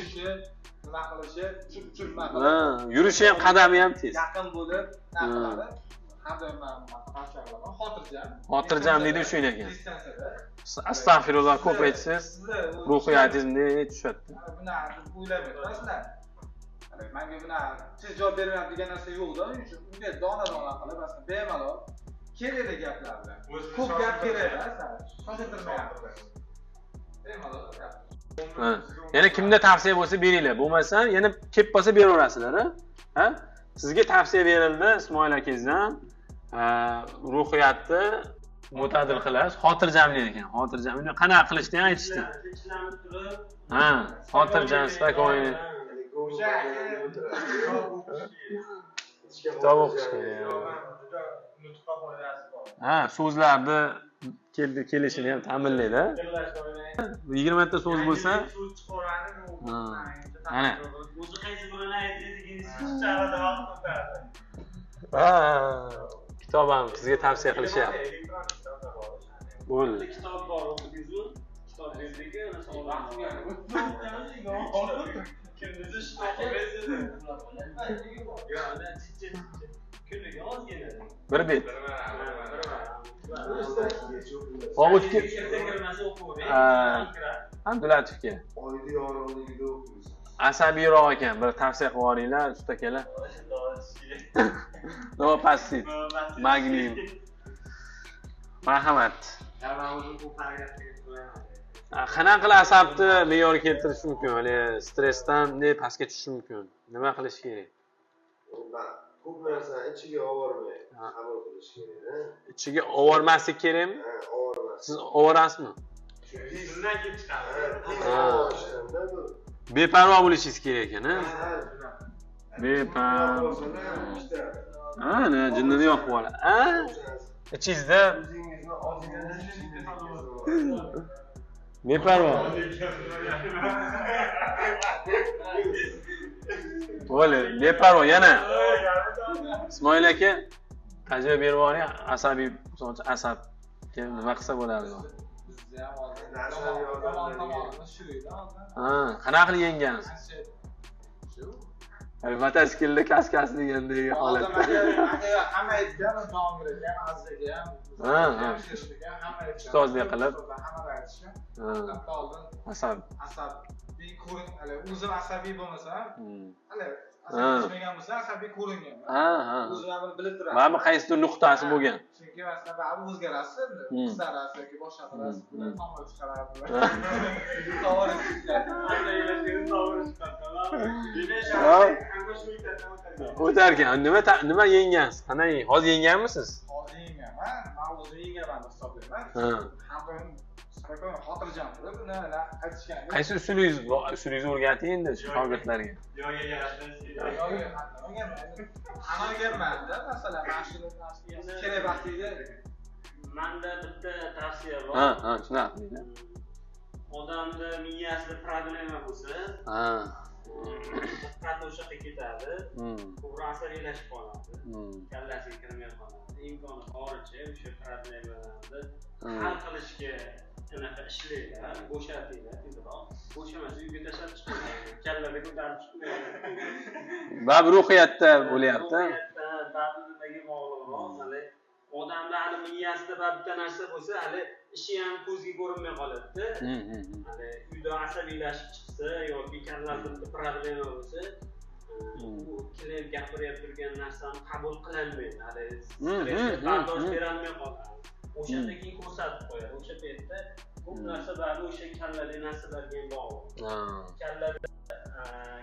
Nima qilishi, chup-chup nima Ha, yurishi ham, qadami ham tez. yaqin bo'lib, nima qiladi? Har doim men tavsiyalar xotirjam. Xotirjam deydi shu ekan. Astag'firulloh, ko'p aytsangiz, ruhiyatingiz tushadi. Buni o'ylamayapsizlar. Menga buni tez javob bermayapti degan narsa yo'q-da, shuning uchun unga dona-dona qilib, aslida bemalol kerakli gaplarni. Ko'p gap kerak emas, shoshiltirmayapti. Bemalol gap. Ha. Yana kimda tavsiya bo'lsa beringlar. Bo'lmasa, yana kelib qolsa beraverasizlar, ha? Sizga tavsiya berildi Ismoil akangizdan. Ruhiyatni mo'tadil qilish, xotirjamlik ekan. Xotirjamlik qanaqa qilishni ham aytishdi. Ha, xotirjam, spokойный. Kitob o'qish kerak. Ha, so'zlarni kelishini ham ta'minlaydi. 20 ta so'z bo'lsa, ana. O'zi qaysi birini aytdingiz, chalada vaqt o'tadi. Ha, kitob ham sizga tavsiya qilishyapti. Bo'ldi. Kitob bor o'qidingiz-ku? Kitob berdik, ana savollarni. Kimnizi kitob bersiz? Yo, ana kuniga ozgina. Bir bet. Abdulatovga. Oyda yorug'ligida o'qiymiz. Asabiyroq ekan, bir tavsiya qilib yuboringlar, usta akalar. Novopassit, Magnum. Marhamat. Qanaqa qilib asabni me'yorga keltirish mumkin? Hali stressdan bunday pastga tushishi mumkin. Nima qilish kerak? Ko'p narsani ichiga olmay qabul qilish kerak. Ichiga olmaslik kerakmi? Ha, olmas. Siz olasiz?mi? Shundan kelib chiqadi. Beparvo bo'lishingiz kerak ekan-a? Beparvo. Ana, jinnini yoqib oladi. Ha? Ichingizda O'zingizni ozgina beparvo. Bo'ldi, beparvo yana. Ismoil aka, tajriba berib yuboring, asabiy, masalan, asabga nima qilsa bo'ladi? Ha, qanaqa qilib yenggansiz? Mototsiklda kaskasi degandagi holatda. Hamma aytgan, Tomiraga ham, Azizga ham. Ha. Hamma aytgan. Ustozdek qilib. Hamma aytishgan. Ha. Hatto oldin asabiy ko'rin, hali o'zim asabiy bo'lmasam, hali asabiy bo'lsa asabiy ko'ringan. Ha. O'zim ham bilib turaman. Mana bu qaysidir nuqtasi bo'lgan. Chunki masalan, baribir o'zgarasiz, qizarasiz yoki boshqa qilasiz, bular tomir chiqaradi. O'tarkan. Nima yenggansiz? Qanday? Hozir yengganmisiz? Hozir yengaman, men o'zim yengaman hisoblayman. Har doim spokon, xotirjam turib, buni aytishgan. Qaysi usulingizni o'rgating endi shogirdlarga. Qanaganmanda, masalan, mana shuni kerak vaqtida Menda bitta tavsiya bor. Ha, shunaqa deydi. Odamda miyasida problema bo'lsa, diqqat o'sha yoqqa ketadi. Ko'proq asabiylashib qoladi. Kallasiga kirmay qoladi. Imkoni boricha o'sha problemalarni hal qilishga shunaqa ishlaydilar, bo'shatinglar tezroq. Bo'shamasa uyga tashlab chiqmaydi. Kallada ko'tarib chiqmaydi. Ba'zi ruhiyatda bo'lyapti. Ba'zidagi bog'liqroq, hali odamda hali miyasida bitta narsa bo'lsa, hali ishi ham ko'zga ko'rinmay qoladi-da. Hali uyda asabiylashib chiqsa yoki kallasida problema bo'lsa, u klient gapirib turgan narsani qabul qilolmaydi. Hali stressga bardosh berolmay qoladi. O'shanda keyin ko'rsatib qo'yadi. O'sha paytda ko'p narsa bari o'sha kalladagi narsalarga bog'liq. Kallada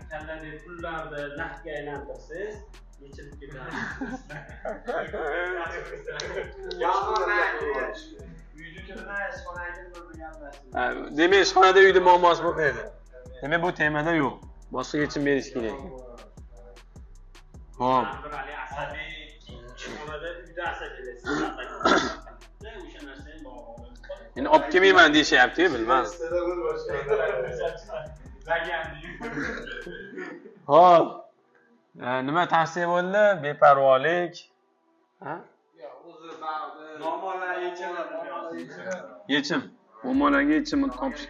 kalladagi pullarni naqdga aylantirsangiz yechilib ketadi. Demak, ishxonada uyda muammosi bo'lmaydi. Demak, bu temada yo'q. Boshqa yechim berish kerak. Xo'p. Bir hali asabiy ishxonada uyda asabiylashsiz. O'sha narsani bog'lab. Endi olib kelmayman deyishyapti-ku, bilmadim. Xo'p. Nima tavsiya bo'ldi? Beparvolik. Ha? Muammolar yechimi. Yechim. Muammolarga yechimni topish.